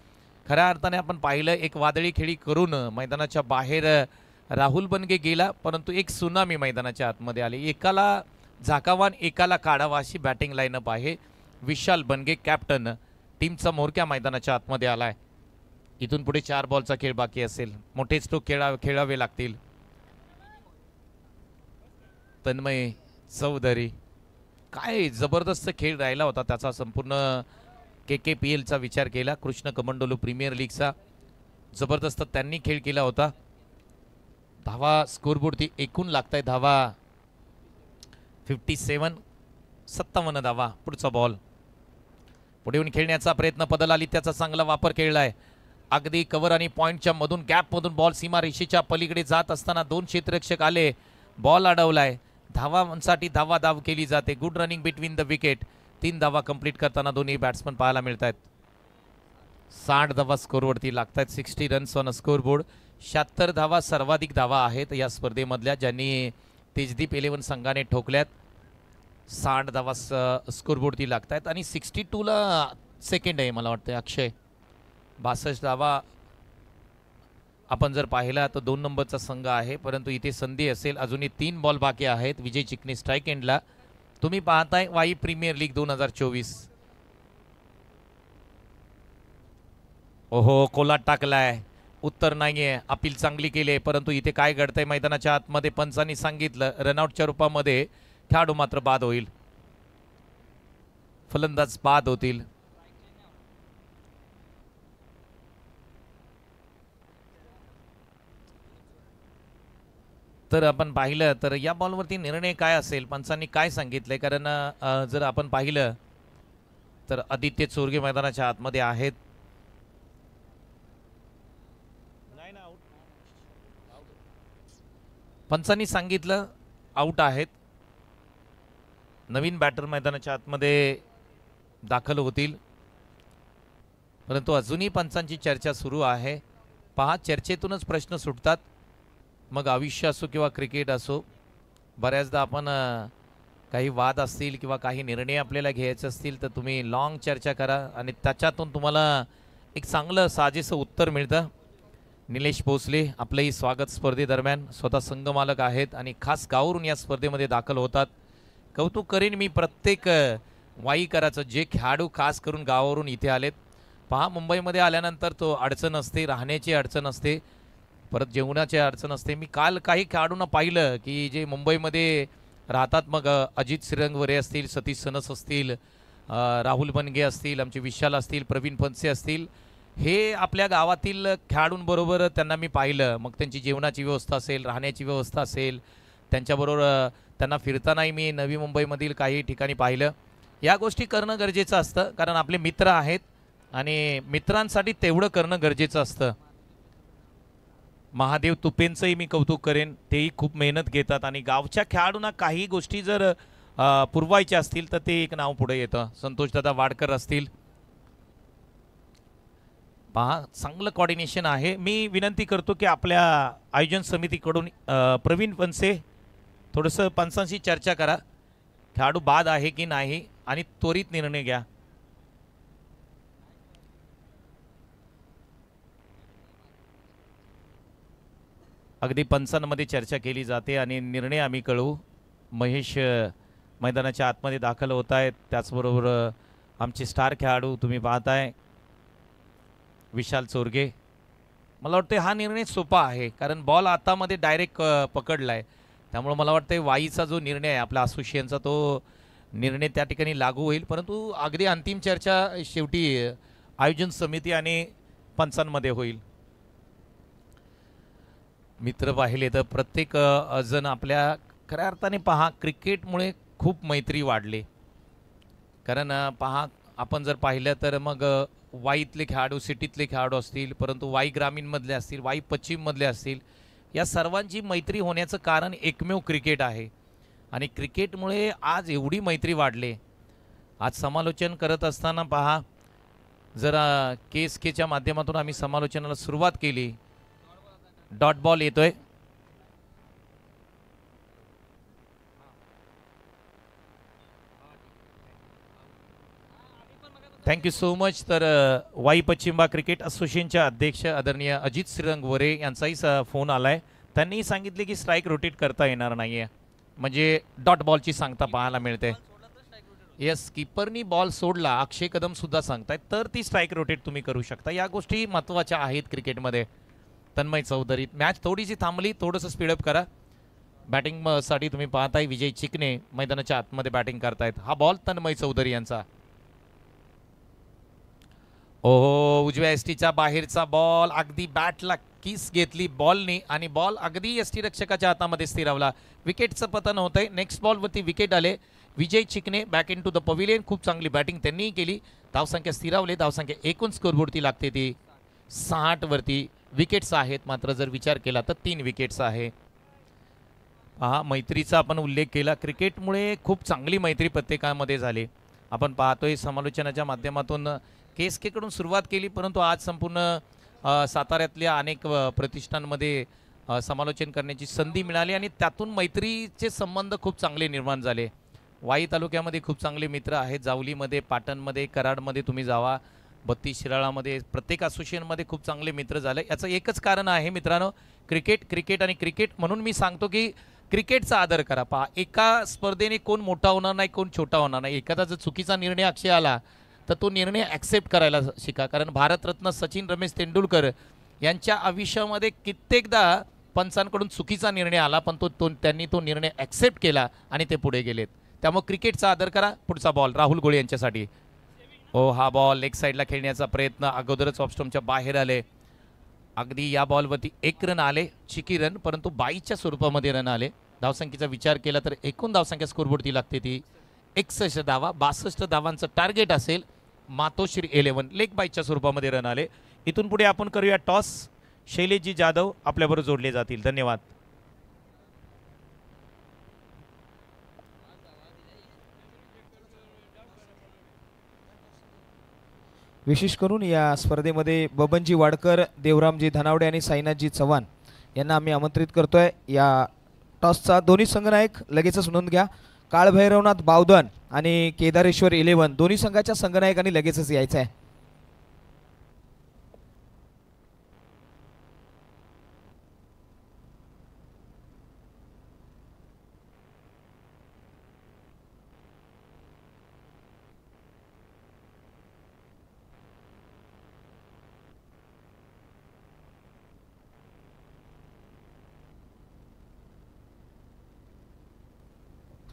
खऱ्या अर्थाने आपण पाहिलं एक वादळी खेळी करून मैदानाच्या बाहेर राहुल बनगे गेला, परंतु एक सुनामी मैदानाच्या आतमध्ये आली. एकाला झाकावा एकाला काढावा अशी बॅटिंग लाईनअप आहे. विशाल बनगे कॅप्टन टीमचा मोरक्या मैदानाच्या आतमध्ये आलाय. इथून पुढे 4 बॉलचा खेळ बाकी असेल, मोठे स्ट्रोक खेळावे लागतील. तन्मय चौधरी, काय जबरदस्त खेळ राहिला होता त्याचा. संपूर्ण KKPLचा विचार केला, कृष्ण कमंडोलू प्रीमियर लीगचा जबरदस्त त्यांनी खेळ केला होता. धावा स्कोरबोर्डती एकूण लागताय धावा 57 धावा. पुढचा बॉल, पुढे येऊन खेळण्याचा प्रयत्न, पदल आली, त्याचा चांगला वापर केलाय. अगदी कव्हर आणि पॉइंटच्या मधून गॅपमधून बॉल सीमा रेषेच्या पलीकडे जात असताना 2 क्षेत्ररक्षक आले, बॉल अडवलाय. धावांसाठी धावा धाव केली जाते. Good running between the wicket. 3 धावा कंप्लीट करताना दोन्ही बॅट्समन पाहायला मिळत आहेत. 60 धावा स्कोरवरती लागत आहेत. 60 runs on a score board. 76 धावा सर्वाधिक धावा आहेत या स्पर्धेमधल्या ज्यांनी तेजदीप 11 संघाने ठोकल्यात. 60 धावा स्कोरबोर्डती लागत आहेत आणि 62ला सेकंड आहे मला वाटतं अक्षय. 62 धावा आपण जर पाहिला तर 2 नंबरचा संघ आहे, परंतु इथे संधी असेल. अजूनही 3 बॉल बाकी आहेत. विजय चिकणे स्ट्राईक एंडला. तुम्ही पाहताय वाई प्रीमियर लीग 2024. ओहो कोलाट टाकलाय, उत्तर नाहीये. अपील चांगली केली परंतु इथे काय घडतंय मैदानाच्या आतमध्ये पंचांनी सांगितलं रनआउटच्या रूपामध्ये खेळाडू मात्र बाद होईल, फलंदाज बाद होतील. तर आपण पाहिलं तर या बॉलवरती निर्णय काय असेल, पंचांनी काय सांगितलंय, कारण जर आपण पाहिलं तर आदित्य चोरगे मैदानाच्या आतमध्ये आहेत. पंचांनी सांगितलं आउट आहेत. नवीन बॅटर मैदानाच्या आतमध्ये दाखल होतील, परंतु अजूनही पंचांची चर्चा सुरू आहे. पहा चर्चेतूनच प्रश्न सुटतात, मग आयुष्य असो किंवा क्रिकेट असो. बऱ्याचदा आपण काही वाद असतील किंवा काही निर्णय आपल्याला घ्यायचे असतील तर तुम्ही लॉंग चर्चा करा आणि त्याच्यातून तुम्हाला एक चांगलं साजेसं उत्तर मिळतं. निलेश भोसले आपलंही स्वागत स्पर्धेदरम्यान. स्वतः संघमालक आहेत आणि खास गावावरून या स्पर्धेमध्ये दाखल होतात. कौतुक करीन मी प्रत्येक वाईकराचं, जे खेळाडू खास करून गावावरून इथे आलेत. पहा मुंबईमध्ये आल्यानंतर तो अडचण असते, राहण्याची अडचण असते, परत जेवणाची अडचण असते. मी काल काही खेळाडूंना पाहिलं की जे मुंबईमध्ये राहतात, मग अजित श्रीरंगवरे असतील, सतीश सनस असतील, राहुल बनगे असतील, आमचे विशाल असतील, प्रवीण फनसे असतील, हे आपल्या गावातील खेळाडूंबरोबर त्यांना मी पाहिलं. मग त्यांची जेवणाची व्यवस्था असेल, राहण्याची व्यवस्था असेल, त्यांच्याबरोबर त्यांना फिरतानाही मी नवी मुंबईमधील काही ठिकाणी पाहिलं. या गोष्टी करणं गरजेचं असतं, कारण आपले मित्र आहेत आणि मित्रांसाठी तेवढं करणं गरजेचं असतं. महादेव तुपेंचंही मी कौतुक करेन, तेही खूप मेहनत घेतात आणि गावच्या खेळाडूंना काही गोष्टी जर पुरवायच्या असतील तर ते एक नाव पुढे येतं. संतोषदादा वाडकर असतील, पहा चांगलं कॉर्डिनेशन आहे. मी विनंती करतो की आपल्या आयोजन समितीकडून प्रवीण फनसे थोडंसं पंचांशी चर्चा करा, खेळाडू बाद आहे की नाही आणि त्वरित निर्णय घ्या. अगदी पंचांमध्ये चर्चा केली जाते आणि निर्णय आम्ही कळवू. महेश मैदानाच्या आतमध्ये दाखल होत आहेत, त्याचबरोबर आमचे स्टार खेळाडू तुम्ही पाहताय विशाल चोरगे. मला वाटतं हा निर्णय सोपा आहे, कारण बॉल आतामध्ये डायरेक्ट पकडलाय, त्यामुळे मला वाटतं वाईचा जो निर्णय आहे आपला असोसिएशनचा तो निर्णय त्या ठिकाणी लागू होईल. परंतु अगदी अंतिम चर्चा शेवटी आयोजन समिती आणि पंचांमध्ये होईल. मित्र पाहिले तर प्रत्येक जण आपल्या खऱ्या अर्थाने पहा क्रिकेटमुळे खूप मैत्री वाढली. कारण पहा आपण जर पाहिलं तर मग वाईतले खेळाडू, सिटीतले खेळाडू असतील, परंतु वाई ग्रामीणमधले असतील, वाई पश्चिममधले असतील, या सर्वांची मैत्री होण्याचं कारण एकमेव क्रिकेट आहे आणि क्रिकेटमुळे आज एवढी मैत्री वाढली. आज समालोचन करत असताना पहा जरा KSKच्या माध्यमातून आम्ही समालोचनाला सुरुवात केली. डॉट बॉल येतोय. Thank you so much. तर वाई पश्चिमा क्रिकेट असोसिएशनच्या अध्यक्ष आदरणीय अजित श्रीरंगवरे यांचाही फोन आलाय. त्यांनी सांगितले की स्ट्राईक रोटेट करता येणार नाहीये, म्हणजे डॉट बॉलची सांगता पाहायला मिळते. येस, कीपरनी बॉल सोडला, अक्षय कदम सुद्धा सांगतायत, तर ती स्ट्राईक रोटेट तुम्ही करू शकता. या गोष्टी महत्त्वाच्या आहेत क्रिकेटमध्ये. तन्मय चौधरी, मॅच थोडीशी थांबली, थोडंसं स्पीडअप करा. बॅटिंग साठी तुम्ही पाहताय विजय चिकणे मैदानाच्या आतमध्ये बॅटिंग करतायत. हा बॉल तन्मय चौधरी यांचा. ओहो, उजव्या एसटीच्या बाहेरचा बॉल, अगदी बॅटला किस घेतली बॉलनी आणि बॉल अगदी एसटी रक्षकाच्या हातामध्ये स्थिरावला. विकेटचं पतन होतंय. नेक्स्ट बॉलवरती विकेट आले. Vijay Chikane back in to the pavilion. खूप चांगली बॅटिंग त्यांनीही केली. धावसंख्या स्थिरावली. धावसंख्या एकूण स्कोरबोर्डती लागते ती 60 वरती. विकेट्स आहेत मात्र जर विचार केला तर 3 विकेट्स आहे. हा मैत्रीचा आपण उल्लेख केला. क्रिकेटमुळे खूप चांगली मैत्री प्रत्येकामध्ये झाली. आपण पाहतोय समालोचनाच्या माध्यमातून KSK कडून सुरुवात केली, परंतु आज संपूर्ण साताऱ्यातल्या अनेक प्रतिष्ठानमध्ये समालोचन करण्याची संधी मिळाली आणि त्यातून मैत्रीचे संबंध खूप चांगले निर्माण झाले. वाई तालुक्यामध्ये खूप चांगले मित्र आहेत. जावलीमध्ये, पाटणमध्ये, कराडमध्ये तुम्ही जावा, बत्तीस शिराळामध्ये, प्रत्येक असोसिएशनमध्ये खूप चांगले मित्र झाले. याचं एकच कारण आहे मित्रांनो, क्रिकेट क्रिकेट आणि क्रिकेट. म्हणून मी सांगतो की क्रिकेटचा आदर करा. पहा, एका स्पर्धेने कोण मोठा होणार नाही, कोण छोटा होणार नाही. एखादा जर चुकीचा निर्णय अक्षय आला तर तो निर्णय ॲक्सेप्ट करायला शिका. कारण भारतरत्न सचिन रमेश तेंडुलकर यांच्या आयुष्यामध्ये कित्येकदा पंचांकडून चुकीचा निर्णय आला, पण त्यांनी तो निर्णय ॲक्सेप्ट केला आणि ते पुढे गेलेत. त्यामुळे क्रिकेटचा आदर करा. पुढचा बॉल राहुल गोळे यांच्यासाठी. हो, हा बॉल लेग साईडला खेळण्याचा प्रयत्न, अगोदरच ऑफस्टम्पच्या बाहेर आले. अगदी या बॉलवरती 1 रन आले, चिकी रन, परंतु 22च्या स्वरूपामध्ये रन आले. धावसंख्येचा विचार केला तर एकूण धावसंख्या स्कोरबोर्डती लागते ती 61 धावा. 62 धावांचं टार्गेट असेल. मातोश्री 11 लेग बाईच्या स्वरूपामध्ये रन आले. इथून पुढे आपण करूया टॉस. शैलेशजी जाधव आपल्याबरोबर जोडले जातील. धन्यवाद. विशेष करून या स्पर्धेमध्ये बबनजी वाडकर, देवरामजी धनावडे आणि साईनाथजी चव्हाण यांना आम्ही आमंत्रित करतोय. या टॉसचा दोन्ही संघनायक लगेचच नोंद घ्या. काळभैरवनाथ बावधन आणि केदारेश्वर 11 दोन्ही संघाच्या संघनायकांनी लगेचच यायचं आहे.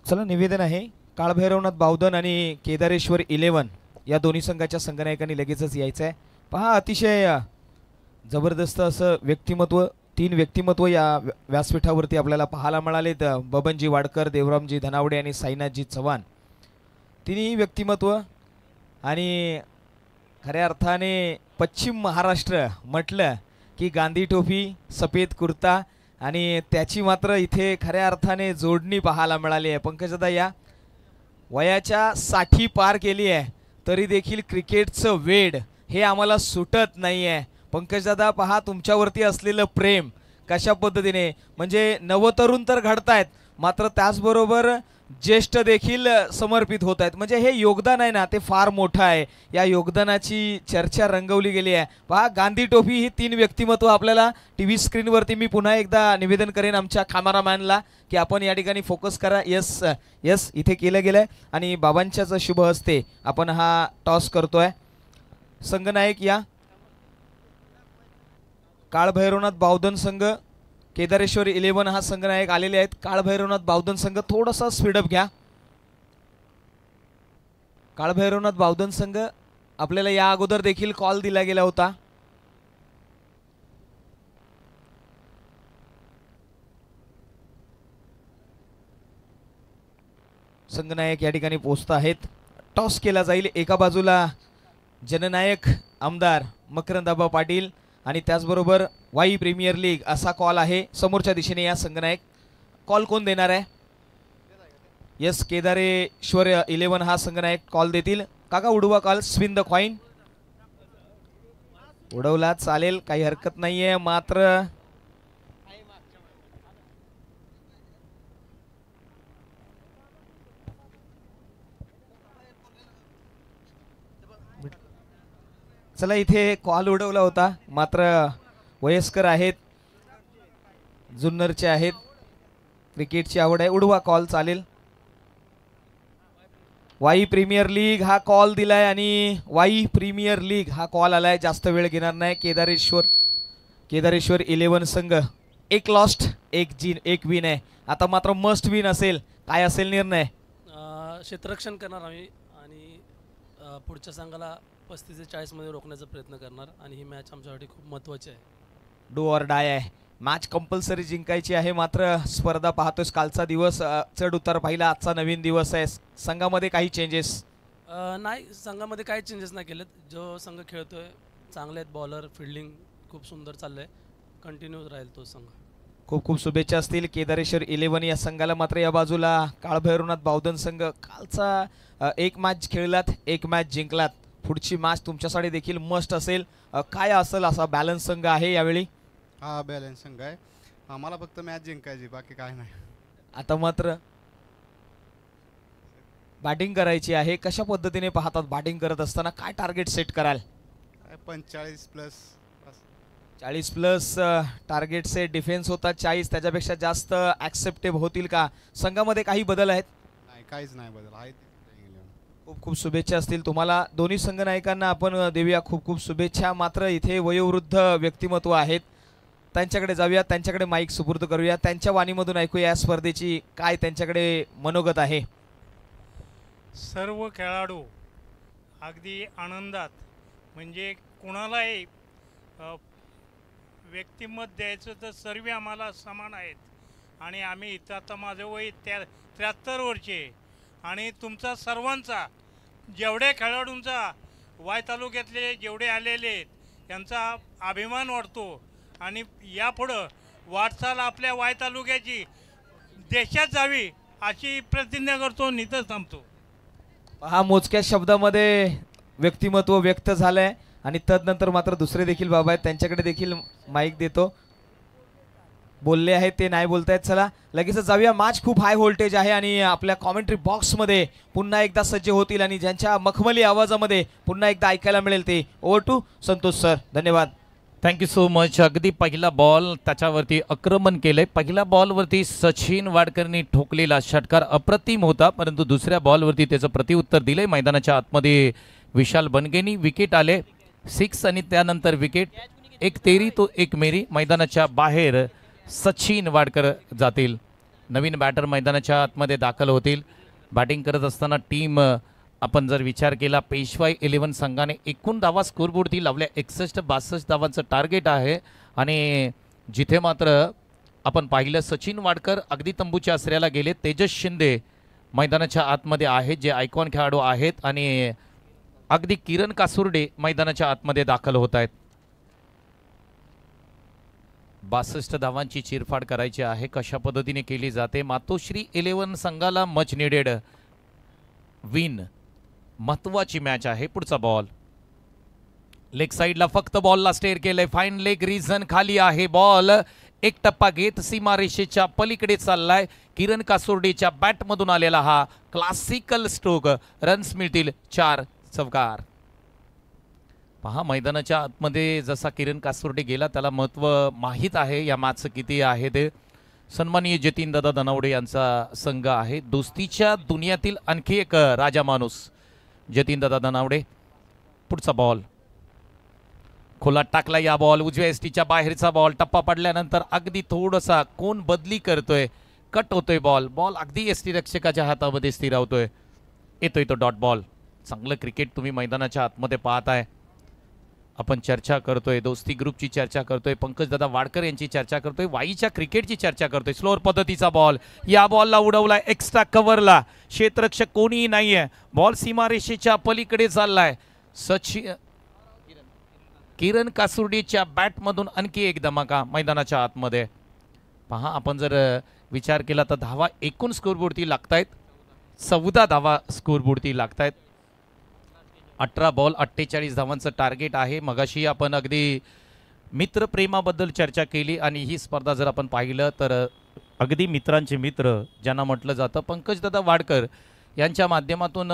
चला, निवेदन आहे, काळभैरवनाथ बावधन आणि केदारेश्वर 11 या दोन्ही संघाच्या संघनायकांनी लगेचच यायचं आहे. पहा, अतिशय जबरदस्त असं व्यक्तिमत्व, 3 व्यक्तिमत्व या व्यासपीठावरती आपल्याला पाहायला मिळालेत. बबनजी वाडकर, देवरामजी धनावडे आणि साईनाथजी चव्हाण. तिन्ही व्यक्तिमत्व आणि खऱ्या अर्थाने पश्चिम महाराष्ट्र म्हटलं की गांधी टोपी, सफेद कुर्ता आणि त्याची मात्र इथे खऱ्या अर्थाने जोडणी पाहायला मिळाली आहे. पंकजदा या वयाच्या 60 पार केली आहे तरी देखील क्रिकेटचं वेड हे आम्हाला सुटत नाही आहे. पंकजदा, पहा तुमच्यावरती असलेलं प्रेम कशा पद्धतीने, म्हणजे नवतरुण तर घडतायत मात्र त्याचबरोबर ज्येष्ठ देखील समर्पित होत आहेत. म्हणजे हे योगदान आहे ना, ते फार मोठं आहे. या योगदानाची चर्चा रंगवली गेली आहे. पहा, गांधी टोपी ही 3 व्यक्तिमत्व आपल्याला टीव्ही स्क्रीनवरती मी पुन्हा एकदा निवेदन करेन आमच्या कॅमेरामॅनला की आपण या ठिकाणी फोकस करा. यस यस, इथे केलं गेलं आहे आणि बाबांच्याच शुभ हस्ते आपण हा टॉस करतोय. संघनायक या काळभैरवनाथ बावधन संघ, केदारेश्वर 11 हा संघनायक आलेले आहेत. काळभैरवनाथ बावधन संघ थोडासा स्पीडअप घ्या. काळभैरवनाथ बावधन संघ आपल्याला या अगोदर देखील कॉल दिला गेला होता. संघनायक या ठिकाणी पोहोचत आहेत. टॉस केला जाईल. एका बाजूला जननायक आमदार मकरंदाबा पाटील आणि त्याचबरोबर वाई प्रीमियर लीग असा कॉल आहे. समोरच्या दिशेने या संघनायक. कॉल कोण देणार आहे? यस, केदारेश्वर 11 हा संघनायक कॉल देतील. काका, उडवा कॉल. Spin the coin. उडवला चालेल, काही हरकत नाहीये. मात्र चला, इथे कॉल उडवला होता मात्र वयस्कर आहेत, जुन्नरचे आहेत, क्रिकेटची आवड आहे. उडवा कॉल चालेल. वाई प्रीमियर लीग हा कॉल दिलाय आणि वाई प्रीमियर लीग हा कॉल आलाय. जास्त वेळ घेणार नाही. केदारेश्वर 11 संघ 1 लॉस्ट 1 विन आहे. आता मात्र मस्ट विन असेल. काय असेल निर्णय? क्षेत्ररक्षण करणार आम्ही आणि पुढच्या संघाला 35 ते 40 मध्ये रोखण्याचा प्रयत्न करणार आणि ही मॅच आमच्यासाठी खूप महत्त्वाची आहे. डू ऑर डाय आहे. मॅच कंपल्सरी जिंकायची आहे. मात्र स्पर्धा पाहतोस, कालचा दिवस चढ उतार पाहिला, आजचा नवीन दिवस आहे. संघामध्ये काही चेंजेस नाही, संघामध्ये काही चेंजेस नाही केलेत. जो संघ खेळतोय चांगले आहेत. बॉलर, फिल्डिंग खूप सुंदर चाललंय. कंटिन्यू राहील तो संघ. खूप खूप शुभेच्छा असतील केदारेश्वर 11 या संघाला. मात्र या बाजूला काळभैरवनाथ बावधन संघ कालचा 1 मॅच खेळलात, 1 मॅच जिंकलात. पुढची मॅच तुमच्यासाठी देखील मस्ट असेल. काय असेल असा बॅलन्स संघ आहे यावेळी? हा बॅलन्स संघ आहे. आम्हाला फक्त मॅच जिंकायची, बाकी काय नाही. आता मात्र बॅटिंग करायची आहे. कशा पद्धतीने पाहतात बॅटिंग करत असताना? काय टार्गेट सेट कराल? 45+ 40+ टार्गेट सेट. डिफेन्स होता 40, त्याच्यापेक्षा जास्त ॲक्सेप्टेबल होतील का? संघामध्ये काही बदल आहेत? नाही, काहीच नाही बदल आहे. खूप खूप शुभेच्छा असतील तुम्हाला. दोन्ही संघ नायकांना आपण देऊया खूप खूप शुभेच्छा. मात्र इथे वयोवृद्ध व्यक्तिमत्व आहेत, त्यांच्याकडे जाऊया, त्यांच्याकडे माईक सुपूर्द करूया, त्यांच्या वाणीमधून ऐकूया या स्पर्धेची काय त्यांच्याकडे मनोगत आहे. सर्व खेळाडू अगदी आनंदात, म्हणजे कुणालाही व्यक्तिमत द्यायचं तर सर्व आम्हाला समान आहेत. आणि आम्ही इथं आता माझं वय 73 वर्षे आणि तुमचा सर्वांचा, जेवढ्या खेळाडूंचा वाय तालुक्यातले जेवढे आलेले आहेत यांचा अभिमान वाटतो. आणि यापुढं वाटचाल आपल्या वाय तालुक्याची देशात जावी अशी प्रतिज्ञा करतो. नितच थांबतो. हा मोजक्या शब्दामध्ये व्यक्तिमत्व व्यक्त झालंय आणि तदनंतर मात्र दुसरे देखील बाबा आहेत, त्यांच्याकडे देखील माईक देतो. बोलले आहेत ते नाही बोलतायत. चला लगेचच जाऊया. मॅच खूप हाय व्होल्टेज आहे आणि आपल्या कॉमेंट्री बॉक्समध्ये पुन्हा एकदा सज्ज होतील आणि ज्यांच्या मखमली आवाजामध्ये पुन्हा एकदा ऐकायला मिळेल ते. Over to Santosh sir. धन्यवाद. Thank you so much. अगदी पहिला बॉल त्याच्यावरती आक्रमण केलंय. पहिल्या बॉलवरती सचिन वाडकरनी ठोकलेला षटकार अप्रतिम होता, परंतु दुसऱ्या बॉलवरती त्याचं प्रत्युत्तर दिलंय. मैदानाच्या आतमध्ये विशाल बनगेनी विकेट आले 6 आणि त्यानंतर विकेट. एक तेरी तो एक मेरी. मैदानाच्या बाहेर सचिन वाडकर जातील. नवीन बॅटर मैदानाच्या आतमध्ये दाखल होतील. बॅटिंग करत असताना टीम आपण जर विचार केला, पेशवाई 11 संघाने एकूण धावा स्कोरबोर्डती लावल्या 61-62 धावांचं टार्गेट आहे. आणि जिथे मात्र आपण पाहिलं सचिन वाडकर अगदी तंबूच्या आसऱ्याला गेले. तेजस शिंदे मैदानाच्या आतमध्ये आहेत जे आयकॉन खेळाडू आहेत आणि अगदी किरण कासुर्डे मैदानाच्या आतमध्ये दाखल होत आहेत. 62 धावांची चिरफाड करायची आहे. कशा पद्धतीने केली जाते? मातोश्री 11 संघाला मच निडेड विन. महत्वाची मॅच आहे. पुढचा बॉल लेग साइडला, फक्त बॉलला स्टेअर केलंय. फाईन लेग रिझन खाली आहे. बॉल एक टप्पा घेत सीमारेषेच्या पलीकडे चाललाय. किरण कासोर्डेच्या बॅटमधून आलेला हा क्लासिकल स्ट्रोक. रन्स मिळतील 4 चौकार. पहा मैदानाच्या आतमध्ये जसा किरण कासोर्डे गेला त्याला महत्व माहीत आहे या मॅचचं किती आहे ते. सन्माननीय जतीनदादा धनावडे यांचा संघ आहे. दोस्तीच्या दुनियातील आणखी एक राजा माणूस जतीनदादा धनावडे. पुढचा बॉल खोलात टाकला. या बॉल उजव्या एसटीच्या बाहेरचा बॉल. टप्पा पडल्यानंतर अगदी थोडासा कोण बदली करतोय, कट होतोय बॉल. बॉल अगदी एसटी रक्षकाच्या हातामध्ये स्थिरावतोय. येतोय तो डॉट बॉल. चांगलं क्रिकेट तुम्ही मैदानाच्या आतमध्ये पाहताय. आपण चर्चा करतोय, दोस्ती ग्रुपची चर्चा करतोय, पंकजदादा वाडकर यांची चर्चा करतोय, वाईच्या क्रिकेटची चर्चा करतोय. स्लोअर पद्धतीचा बॉल. या बॉलला उडवलाय एक्स्ट्रा कव्हरला. क्षेत्ररक्षक कोणीही नाहीये. बॉल सीमारेषेच्या पलीकडे चाललाय. सचिन किरण कासुर्डीच्या बॅटमधून आणखी एक धमाका मैदानाच्या आतमध्ये. पहा आपण जर विचार केला तर धावा एकूण स्कोरबोर्डती लागतायत 14 धावा स्कोरबोर्डती लागतायत. 18 बॉल 48 धावांचं टार्गेट आहे. मगाशी आपण अगदी मित्रप्रेमाबद्दल चर्चा केली आणि ही स्पर्धा जर आपण पाहिलं तर अगदी मित्रांचे मित्र ज्यांना म्हटलं जातं पंकजदादा वाडकर यांच्या माध्यमातून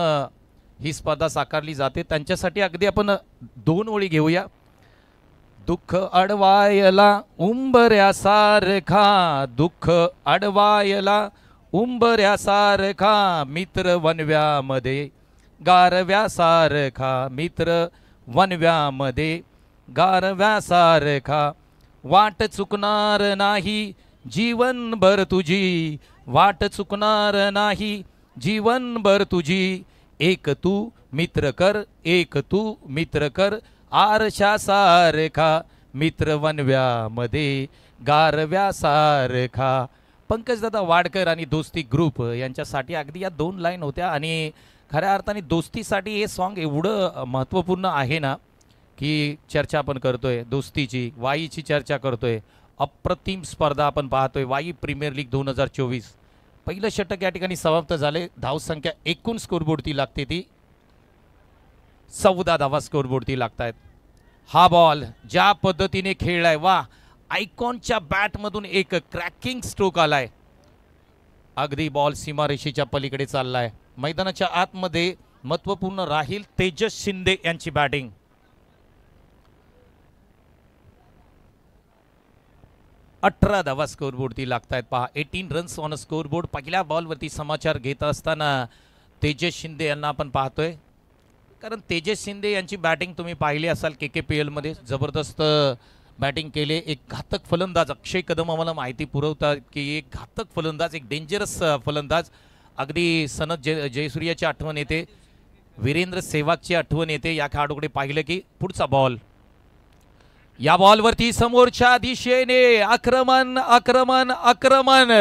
ही स्पर्धा साकारली जाते. त्यांच्यासाठी अगदी आपण 2 ओळी घेऊया. दुःख अडवायला उंबऱ्यासारखा, दुःख अडवायला उंबऱ्यासारखा, मित्र वनव्यामध्ये गारव्यासारखा, मित्र वनव्यामध्ये गारव्यासारखा, वाट चुकणार नाही जीवनभर तुझी, वाट चुकणार नाही जीवनभर तुझी, एक तू मित्र कर, एक तू मित्र कर, आरशासारखा, मित्र वनव्यामध्ये गारव्यासारखा. पंकजदादा वाडकर आणि दोस्ती ग्रुप यांच्यासाठी अगदी या 2 लाईन होत्या आणि खऱ्या अर्थाने दोस्तीसाठी हे सॉन्ग एवढं महत्त्वपूर्ण आहे ना की चर्चा आपण करतोय दोस्तीची, वाईची चर्चा करतोय. अप्रतिम स्पर्धा आपण पाहतोय. Y premier league 2024. पहिलं षटक या ठिकाणी समाप्त झाले. धावसंख्या एकूण स्कोरबोर्डती लागते ती 14 धावा स्कोरबोर्डती लागतायत. हा बॉल ज्या पद्धतीने खेळलाय, वा आयकॉनच्या बॅटमधून एक क्रॅकिंग स्ट्रोक आलाय. अगदी बॉल सीमारेषेच्या पलीकडे चाललाय. मैदानाच्या आतमध्ये महत्वपूर्ण राहील तेजस शिंदे यांची बॅटिंग. अठरा धावा स्कोरबोर्डती लागतायत. पहा 18 रन्स ऑन अ स्कोरबोर्ड. पहिल्या बॉलवरती समाचार घेत असताना तेजस शिंदे यांना आपण पाहतोय, कारण तेजस शिंदे यांची बॅटिंग तुम्ही पाहिली असाल KKPL मध्ये. जबरदस्त बॅटिंग केले. एक घातक फलंदाज अक्षय कदम आम्हाला माहिती पुरवतात की एक घातक फलंदाज, एक डेंजरस फलंदाज. अगदी सनत जयसूर्याची आठवण येते, वीरेंद्र सेहवागची आठवण येते या खेळाडूकडे पाहिलं की. पुढचा बॉल, या बॉलवरती समोरच्या दिशेने आक्रमण आक्रमण आक्रमण.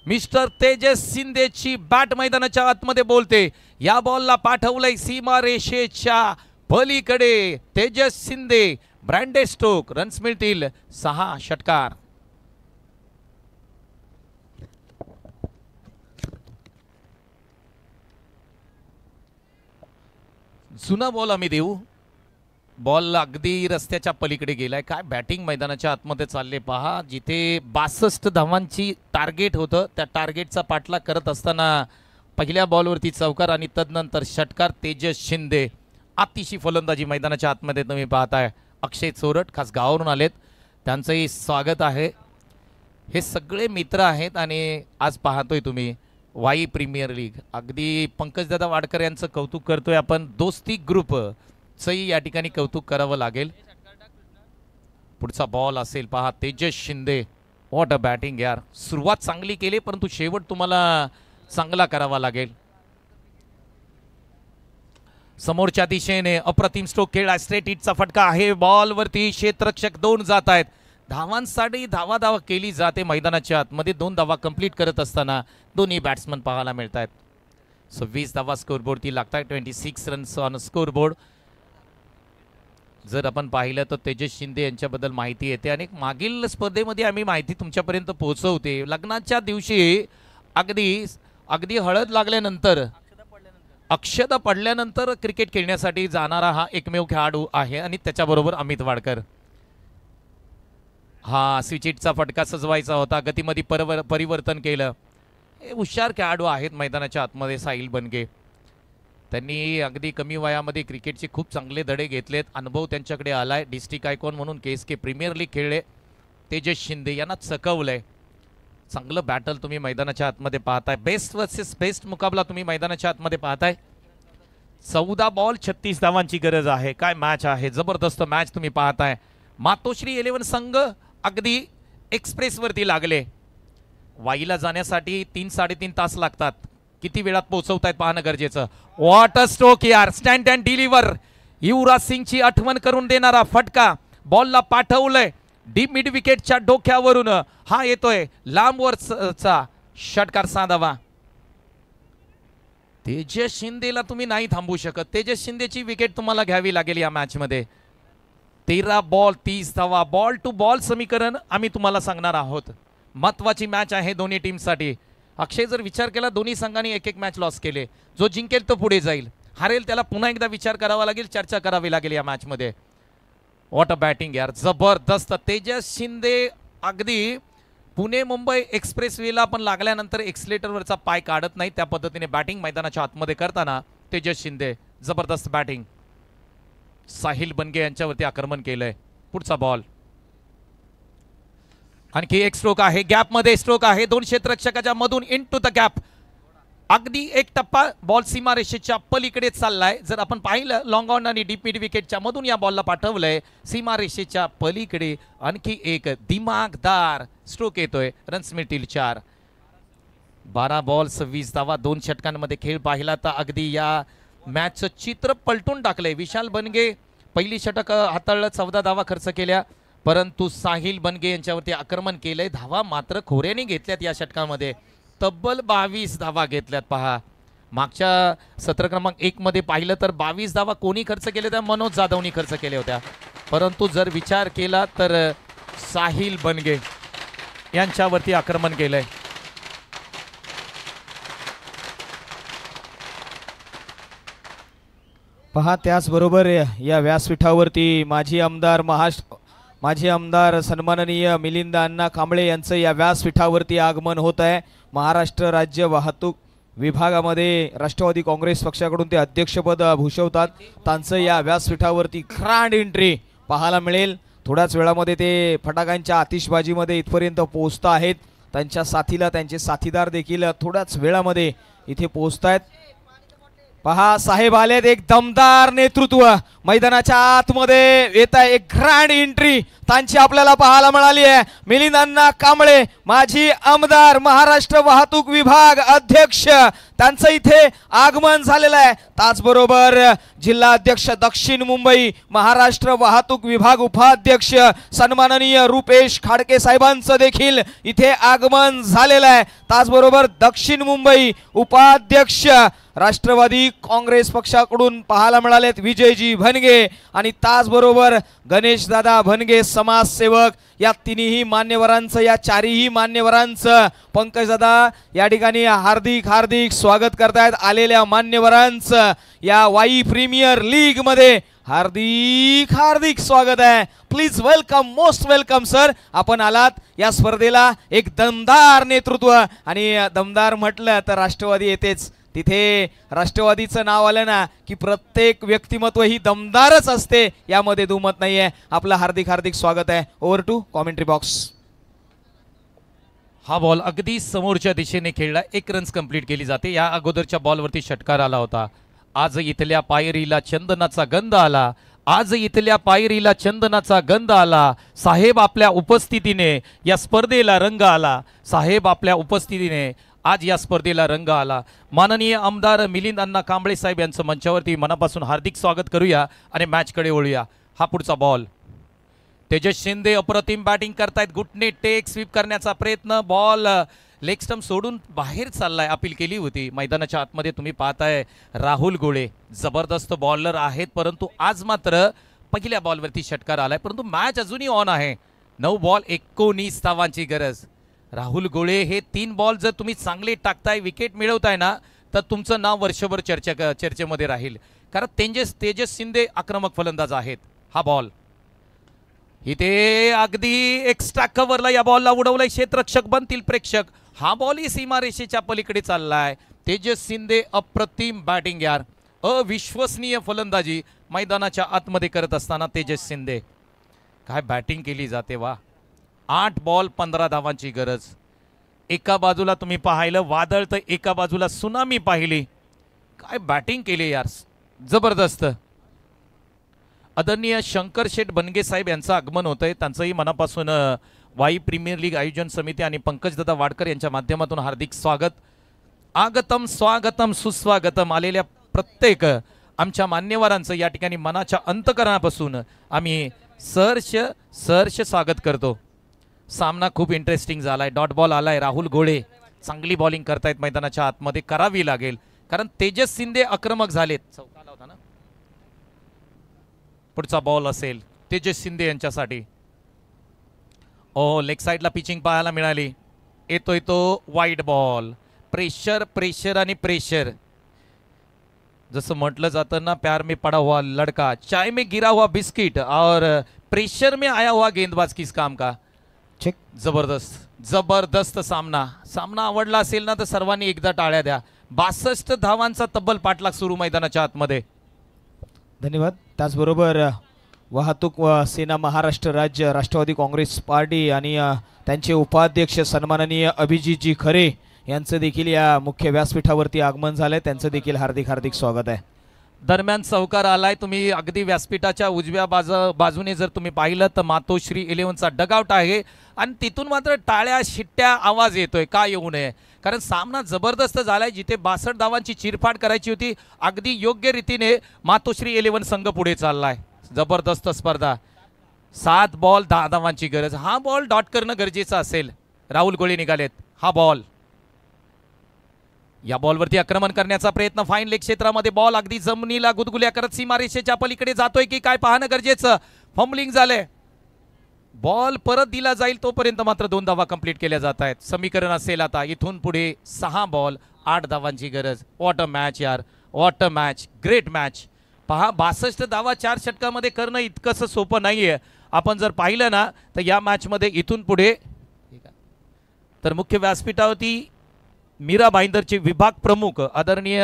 मिस्टर तेजस शिंदेची बॅट मैदानाच्या आतमध्ये बोलते. या बॉलला पाठवलंय सीमा रेषेच्या पलीकडे तेजस शिंदे. ब्रँडे स्टोक. रन्स मिळतील 6 षटकार. जुना बॉल आम्ही देऊ. बॉल अगदी रस्त्याच्या पलीकडे गेलाय. काय बॅटिंग मैदानाच्या आतमध्ये चालले पहा. जिथे 62 धावांची टार्गेट होतं, त्या टार्गेटचा पाठलाग करत असताना पहिल्या बॉलवरती चौकार आणि तदनंतर षटकार. तेजस शिंदे अतिशय फलंदाजी मैदानाच्या आतमध्ये तुम्ही पाहताय. अक्षय चोरट खास गावावरून आलेत, त्यांचंही स्वागत आहे. हे सगळे मित्र आहेत आणि आज पाहतोय तुम्ही वाई प्रीमियर लीग. अगदी पंकजदादा वाडकर यांचं कौतुक करतोय आपण. दोस्ती ग्रुप चंही या ठिकाणी कौतुक करावं लागेल. पुढचा बॉल असेल पहा Tejas Shinde. What a batting यार. सुरुवात चांगली केली परंतु शेवट तुम्हाला चांगला करावा लागेल. समोरच्या दिशेने अप्रतिम स्ट्रोक खेळला. स्ट्रेट हिटचा फटका आहे. बॉलवरती क्षेत्ररक्षक 2 जात आहेत. धावांसाठी धावा केली जाते मैदानाच्या आतमध्ये. 2 धावा कंप्लीट करत असताना दोन्ही बॅट्समन पाहायला मिळत आहेत. 26 धावा स्कोरबोर्डती लागतात. 26 रन्स ऑन स्कोरबोर्ड. जर आपण पाहिलं तर तेजस शिंदे यांच्याबद्दल माहिती येते आणि मागील स्पर्धेमध्ये आम्ही माहिती तुमच्यापर्यंत पोहोचवते. लग्नाच्या दिवशी अगदी हळद लागल्यानंतर, अक्षता पडल्यानंतर क्रिकेट खेळण्यासाठी जाणारा हा एकमेव खेळाडू आहे आणि त्याच्याबरोबर अमित वाडकर. हा स्विचिटचा फटका सजवायचा होता, गतीमध्ये परिवर्तन केलं. हे हुशार खेळाडू आहेत मैदानाच्या आतमध्ये. साहिल बनगे, त्यांनी अगदी कमी वयामध्ये क्रिकेटचे खूप चांगले धडे घेतलेत. अनुभव त्यांच्याकडे आलाय. डिस्ट्रिक्ट आयकॉन म्हणून KSK प्रीमियर लीग खेळले. तेजस शिंदे यांना चकवलंय. चांगलं बॅटल तुम्ही मैदानाच्या आतमध्ये पाहताय. बेस्ट वर्सेस बेस्ट मुकाबला तुम्ही मैदानाच्या आतमध्ये पाहताय. 14 बॉल 36 धावांची गरज आहे. काय मॅच आहे, जबरदस्त मॅच तुम्ही पाहताय. मातोश्री 11 संघ अगदी एक्सप्रेसवरती लागले. वाईला जाण्यासाठी 3-3.5 तास लागतात. किती वेळात पोहोचवतायत पाहणं गरजेचं. व्हॉट अ स्ट्रोक यार. Stand and deliver. युवराज सिंगची आठवण करून देणारा फटका. बॉलला पाठवलंय डीप मिड विकेटच्या डोक्यावरून. हा येतोय लांबवरचा षटकार. 6 धावा. तेजस शिंदेला तुम्ही नाही थांबवू शकत. तेजस शिंदेची विकेट तुम्हाला घ्यावी लागेल या मॅच मध्ये. 13 बॉल 30 धावा. बॉल टू बॉल समीकरण आम्ही तुम्हाला सांगणार आहोत. महत्वाची मॅच आहे दोन्ही टीमसाठी. अक्षय जर विचार केला, दोन्ही संघांनी एक मॅच लॉस केले. जो जिंकेल तो पुढे जाईल, हारेल त्याला पुन्हा एकदा विचार करावा लागेल, चर्चा करावी लागेल या मॅच मध्ये. व्हॉट अ बॅटिंग यार, जबरदस्त. तेजस शिंदे अगदी पुणे मुंबई एक्सप्रेस वेला पण लागल्यानंतर एक्सलेटरवरचा पाय काढत नाही, त्या पद्धतीने बॅटिंग मैदानाच्या आतमध्ये करताना तेजस शिंदे जबरदस्त बॅटिंग. साहिल बनगे यांच्यावरती आक्रमण केलंय. पुढचा बॉल. आणखी एक स्ट्रोक आहे. गॅप मध्ये स्ट्रोक आहे. 2 क्षेत्ररक्षकाच्या मधून इन टू द गॅप. अगदी एक टप्पा. बॉल सीमारेषेच्या पलीकडे चाललाय. जर आपण पाहिलं लॉंग ऑन आणि डीप मिड विकेटच्या मधून या बॉलला पाठवलंय सीमारेषेच्या पलीकडे. आणखी एक दिमागदार स्ट्रोक येतोय. रन्स मिळतील 4. 12 बॉल 26 धावा. 2 षटकांमध्ये खेळ पाहिला तर अगदी या मॅचचं चित्र पलटून टाकलंय. विशाल बनगे पहिली षटक हाताळलं, 14 धावा खर्च केल्या, परंतु साहिल बनगे यांच्यावरती आक्रमण केलंय. धावा मात्र खोऱ्याने घेतल्यात या षटकामध्ये. तब्बल 22 धावा घेतल्यात. पहा, मागच्या सत्र क्रमांक 1 मध्ये पाहिलं तर 22 धावा कोणी खर्च केल्या त्या मनोज जाधवनी खर्च केल्या होत्या. परंतु जर विचार केला तर साहिल बनगे यांच्यावरती आक्रमण केलंय. पहा त्याचबरोबर या व्यासपीठावरती माजी आमदार सन्माननीय मिलिंद अण्णा कांबळे यांचं या व्यासपीठावरती आगमन होत आहे। महाराष्ट्र राज्य वाहतूक विभागामध्ये राष्ट्रवादी काँग्रेस पक्षाकडून ते अध्यक्षपद भूषवतात। त्यांचं या व्यासपीठावरती ग्रँड एंट्री पाहायला मिळेल। थोड्याच वेळामध्ये ते फटाक्यांच्या आतिषबाजीमध्ये इथपर्यंत पोहोचत आहेत। त्यांच्या साथीला त्यांचे साथीदार देखील थोड्याच वेळामध्ये इथे पोहोचतायत। पहा साहेब आलेत, एक दमदार नेतृत्व मैदानाच्या आतमध्ये येत आहे। एक ग्रँड एंट्री त्यांची आपल्याला पाहायला मिळाली आहे। मिलिंद अण्णा कांबळे माजी आमदार महाराष्ट्र वाहतूक विभाग अध्यक्ष त्यांचं इथे आगमन झालेलं आहे। त्याचबरोबर जिल्हा अध्यक्ष दक्षिण मुंबई महाराष्ट्र वाहतूक विभाग उपाध्यक्ष सन्माननीय रुपेश खाडके साहेबांचं देखील इथे आगमन झालेलं आहे। त्याचबरोबर दक्षिण मुंबई उपाध्यक्ष राष्ट्रवादी काँग्रेस पक्षाकडून पाहायला मिळालेत विजयजी भनगे आणि त्याचबरोबर गणेश दादा भनगे समाजसेवक। या तिन्ही मान्यवरांचं या चारही मान्यवरांचं पंकज दादा या ठिकाणी हार्दिक हार्दिक स्वागत करतायत। आलेल्या मान्यवरांचं या वाई प्रीमियर लीग मध्ये हार्दिक हार्दिक स्वागत आहे। Please welcome, most welcome sir. आपण आलात या स्पर्धेला एक दमदार नेतृत्व आणि दमदार म्हटलं तर राष्ट्रवादी येतेच। तिथे राष्ट्रवादीचं नाव आलं ना की प्रत्येक व्यक्तिमत्व ही दमदारच असते, यामध्ये दुमत नाहीये। आपलं हार्दिक हार्दिक स्वागत आहे। Over to commentary box. हा बॉल अगदी समोरच्या दिशेने खेळला, 1 रन्स कंप्लीट केली जाते। या अगोदरच्या बॉलवरती षटकार आला होता। आज इथल्या पायरीला चंदनाचा गंध आला, आज इथल्या पायरीला चंदनाचा गंध आला। साहेब आपल्या उपस्थितीने या स्पर्धेला रंग आला, साहेब आपल्या उपस्थितीने आज या स्पर्धेला रंग आला। माननीय आमदार मिलिंद अण्णा कांबळे साहेब यांचं मंचावरती मनापासून हार्दिक स्वागत करूया आणि मॅचकडे वळूया। हा पुढचा बॉल, तेजस शिंदे अप्रतिम बॅटिंग करतायत। गुटने टेक स्वीप करण्याचा प्रयत्न, बॉल लेग स्टंप सोडून बाहेर चाललाय। अपील केली होती। मैदानाच्या आतमध्ये तुम्ही पाहताय राहुल गोळे जबरदस्त बॉलर आहेत, परंतु आज मात्र पहिल्या बॉलवरती षटकार आलाय, परंतु मॅच अजूनही ऑन आहे। 9 बॉल 19 धावांची गरज। राहुल गोळे हे 3 बॉल जर तुम्ही चांगले टाकताय, विकेट मिळवताय ना, तर तुमचं नाव वर्षभर चर्चेमध्ये राहील, कारण तेजस शिंदे आक्रमक फलंदाज आहेत। हा बॉल इथे अगदी एक्स्ट्रा कव्हरला या बॉलला उडवलाय, क्षेत्ररक्षक बनतील प्रेक्षक। हा बॉल ही सीमारेषेच्या पलीकडे चाललाय। तेजस शिंदे अप्रतिम बॅटिंग यार, अविश्वसनीय फलंदाजी मैदानाच्या आतमध्ये करत असताना तेजस शिंदे काय बॅटिंग केली जाते वा। 8 बॉल 15 धावांची गरज। एका बाजूला तुम्ही पाहिलं वादळ तर एका बाजूला सुनामी पाहिली, काय बॅटिंग केली यार, जबरदस्त। आदरणीय शंकर शेठ बनगे साहेब यांचं आगमन होतंय, त्यांचंही मनापासून वाई प्रीमियर लीग आयोजन समिती आणि पंकजदादा वाडकर यांच्या माध्यमातून हार्दिक स्वागत। आगतम स्वागतम सुस्वागतम। आलेल्या प्रत्येक आमच्या मान्यवरांचं या ठिकाणी मनाच्या अंतकरणापासून आम्ही सहर्ष स्वागत करतो। सामना खूप इंटरेस्टिंग झालाय। डॉट बॉल आलाय, राहुल गोळे चांगली बॉलिंग करतायत, मैदानाच्या आतमध्ये करावी लागेल, कारण तेजस शिंदे आक्रमक झालेत। चौकाला होता ना। पुढचा बॉल असेल तेजस शिंदे यांच्यासाठी। लेग साइडला पिचिंग पाहायला मिळाली। येतोय तो वाईड बॉल। प्रेशर आणि प्रेशर, जसं म्हटलं जातं ना, प्यार में पड़ा हुआ लड़का, चाय में गिरा हुआ बिस्किट और प्रेशर में आया हुआ गेंदबाज किस काम का। चेक। जबरदस्त सामना आवडला असेल ना तर सर्वांनी एकदा टाळ्या द्या। 62 धावांचा तब्बल पाठलाग सुरू मैदानाच्या आतमध्ये। धन्यवाद। त्याचबरोबर वाहतूक व सेना महाराष्ट्र राज्य राष्ट्रवादी काँग्रेस पार्टी आणि त्यांचे उपाध्यक्ष सन्माननीय अभिजितजी खरे यांचं देखील या मुख्य व्यासपीठावरती आगमन झालंय, त्यांचं देखील हार्दिक हार्दिक स्वागत आहे। दरम्यान चौकार आलाय। तुम्ही अगदी व्यासपीठाच्या उजव्या बाजूने जर तुम्ही पाहिलं तर मातोश्री 11चा डगआउट आहे आणि तिथून मात्र टाळ्या शिट्ट्या आवाज येतोय, का येऊ नये, कारण सामना जबरदस्त झालाय। जिथे 62 धावांची चिरफाड करायची होती, अगदी योग्य रीतीने मातोश्री 11 संघ पुढे चाललाय। जबरदस्त स्पर्धा। 7 बॉल 10 धावांची गरज। हा बॉल डॉट करणं गरजेचं असेल। राहुल गोळे निघालेत। हा बॉल, या बॉलवरती आक्रमण करण्याचा प्रयत्न, फाईन लेग क्षेत्रामध्ये बॉल अगदी जमिनीला गुदगुल्या करत सीमारेषेच्या पलीकडे जातोय की काय पाहणं गरजेचं। फंबलिंग झाले, बॉल परत दिला जाईल तोपर्यंत मात्र 2 धावा कंप्लीट केल्या जात आहेत। समीकरण असेल आता इथून पुढे 6 बॉल 8 धावांची गरज। व्हॉट अ मॅच यार, what a match, great match. पहा 62 धावा 4 षटकामध्ये करणं इतकंसं सोपं नाहीये. आपण जर पाहिलं ना तर या मॅचमध्ये इथून पुढे तर मुख्य व्यासपीठावरती मीरा भाईंदरचे विभाग प्रमुख आदरणीय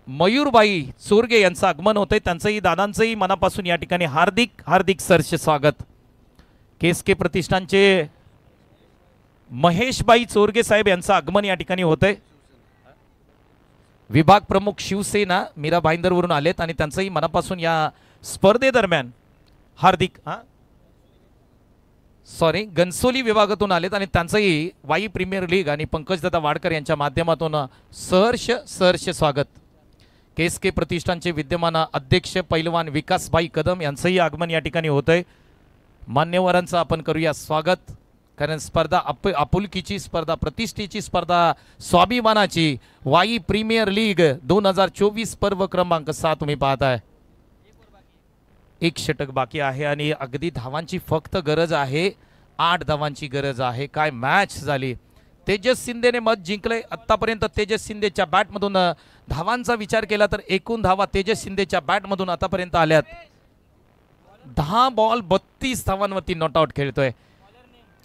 मयूरबाई चोरगे यांचं आगमन होतंय. त्यांचंही दादांचंही मनापासून या ठिकाणी हार्दिक हार्दिक सरसे स्वागत. केसके प्रतिष्ठानचे महेशबाई चोरगे साहेब यांचं आगमन या ठिकाणी होतंय. विभाग प्रमुख शिवसेना मीरा भाईंदरवरून आलेत आणि त्यांचंही मनापासून या स्पर्धेदरम्यान हार्दिक गणसोली विभागातून आलेत आणि त्यांचंही वाई प्रीमियर लीग आणि पंकजदादा वाडकर यांच्या माध्यमातून सहर्ष सहर्ष स्वागत. केसके प्रतिष्ठानचे विद्यमान अध्यक्ष पैलवान विकासभाई कदम यांचंही आगमन या ठिकाणी होतंय. मान्यवरांचं आपण करूया स्वागत. कारण स्पर्धा आपुलकीची स्पर्धा, प्रतिष्ठेची स्पर्धा, स्वाभिमानाची वाई प्रीमियर लीग 2024 पर्व क्रमांक 6 तुम्ही पाहताय. 1 षटक बाकी आहे आणि अगदी धावांची फक्त गरज आहे. 8 धावांची गरज आहे. काय मॅच झाली. तेजस शिंदेने मत जिंकले. आतापर्यंत तेजस शिंदेच्या बॅटमधून धावांचा विचार केला तर एकूण धावा तेजस शिंदेच्या बॅटमधून आतापर्यंत आल्यात. 10 बॉल 32 धावांवरती नॉट आउट खेळतोय.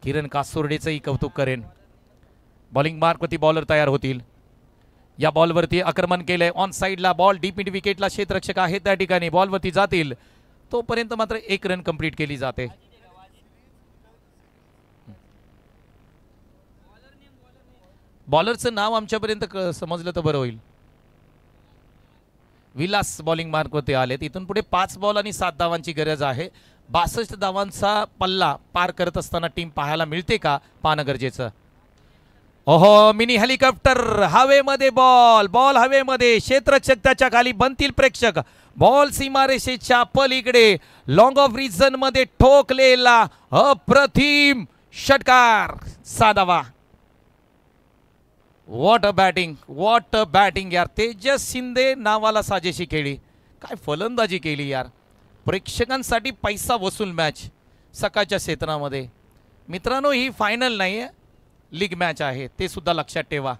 किरण कासोर्डेचंही कौतुक करेन. बॉलिंग मार्कवरती बॉलर तयार होतील. या बॉलवरती आक्रमण केलंय. ऑन साईडला बॉल डीप मिड विकेटला क्षेत्ररक्षक आहेत त्या ठिकाणी बॉलवरती जातील. तोपर्यंत मात्र 1 रन कंप्लीट केली जाते. बॉलरचं नाव आमच्यापर्यंत समजलं तर बरं होईल. विलास बॉलिंग मार्कवरती आलेत. इथून पुढे 5 बॉल आणि 7 धावांची गरज आहे. 62 धावांचा पल्ला पार करत असताना टीम पाहायला मिळते का पाहणं गरजेचं. ओहो, मिनी हेलिकॉप्टर हवेमध्ये, बॉल हवेमध्ये, क्षेत्ररक्षक त्याच्या खाली, बनतील प्रेक्षक. बॉल सीमारेषेच्या पलीकडे लॉंग ऑफ रिजन मध्ये ठोकलेला अप्रतिम षटकार. 6 धावा. व्हॉट अ बॅटिंग यार. तेजस शिंदे नावाला साजेशी खेळली. काय फलंदाजी केली यार. प्रेक्षकांसाठी पैसा वसूल मॅच सकाळच्या क्षेत्रामध्ये. मित्रांनो, ही फायनल नाही आहे, लीग मॅच आहे, ते सुद्धा लक्षात ठेवा.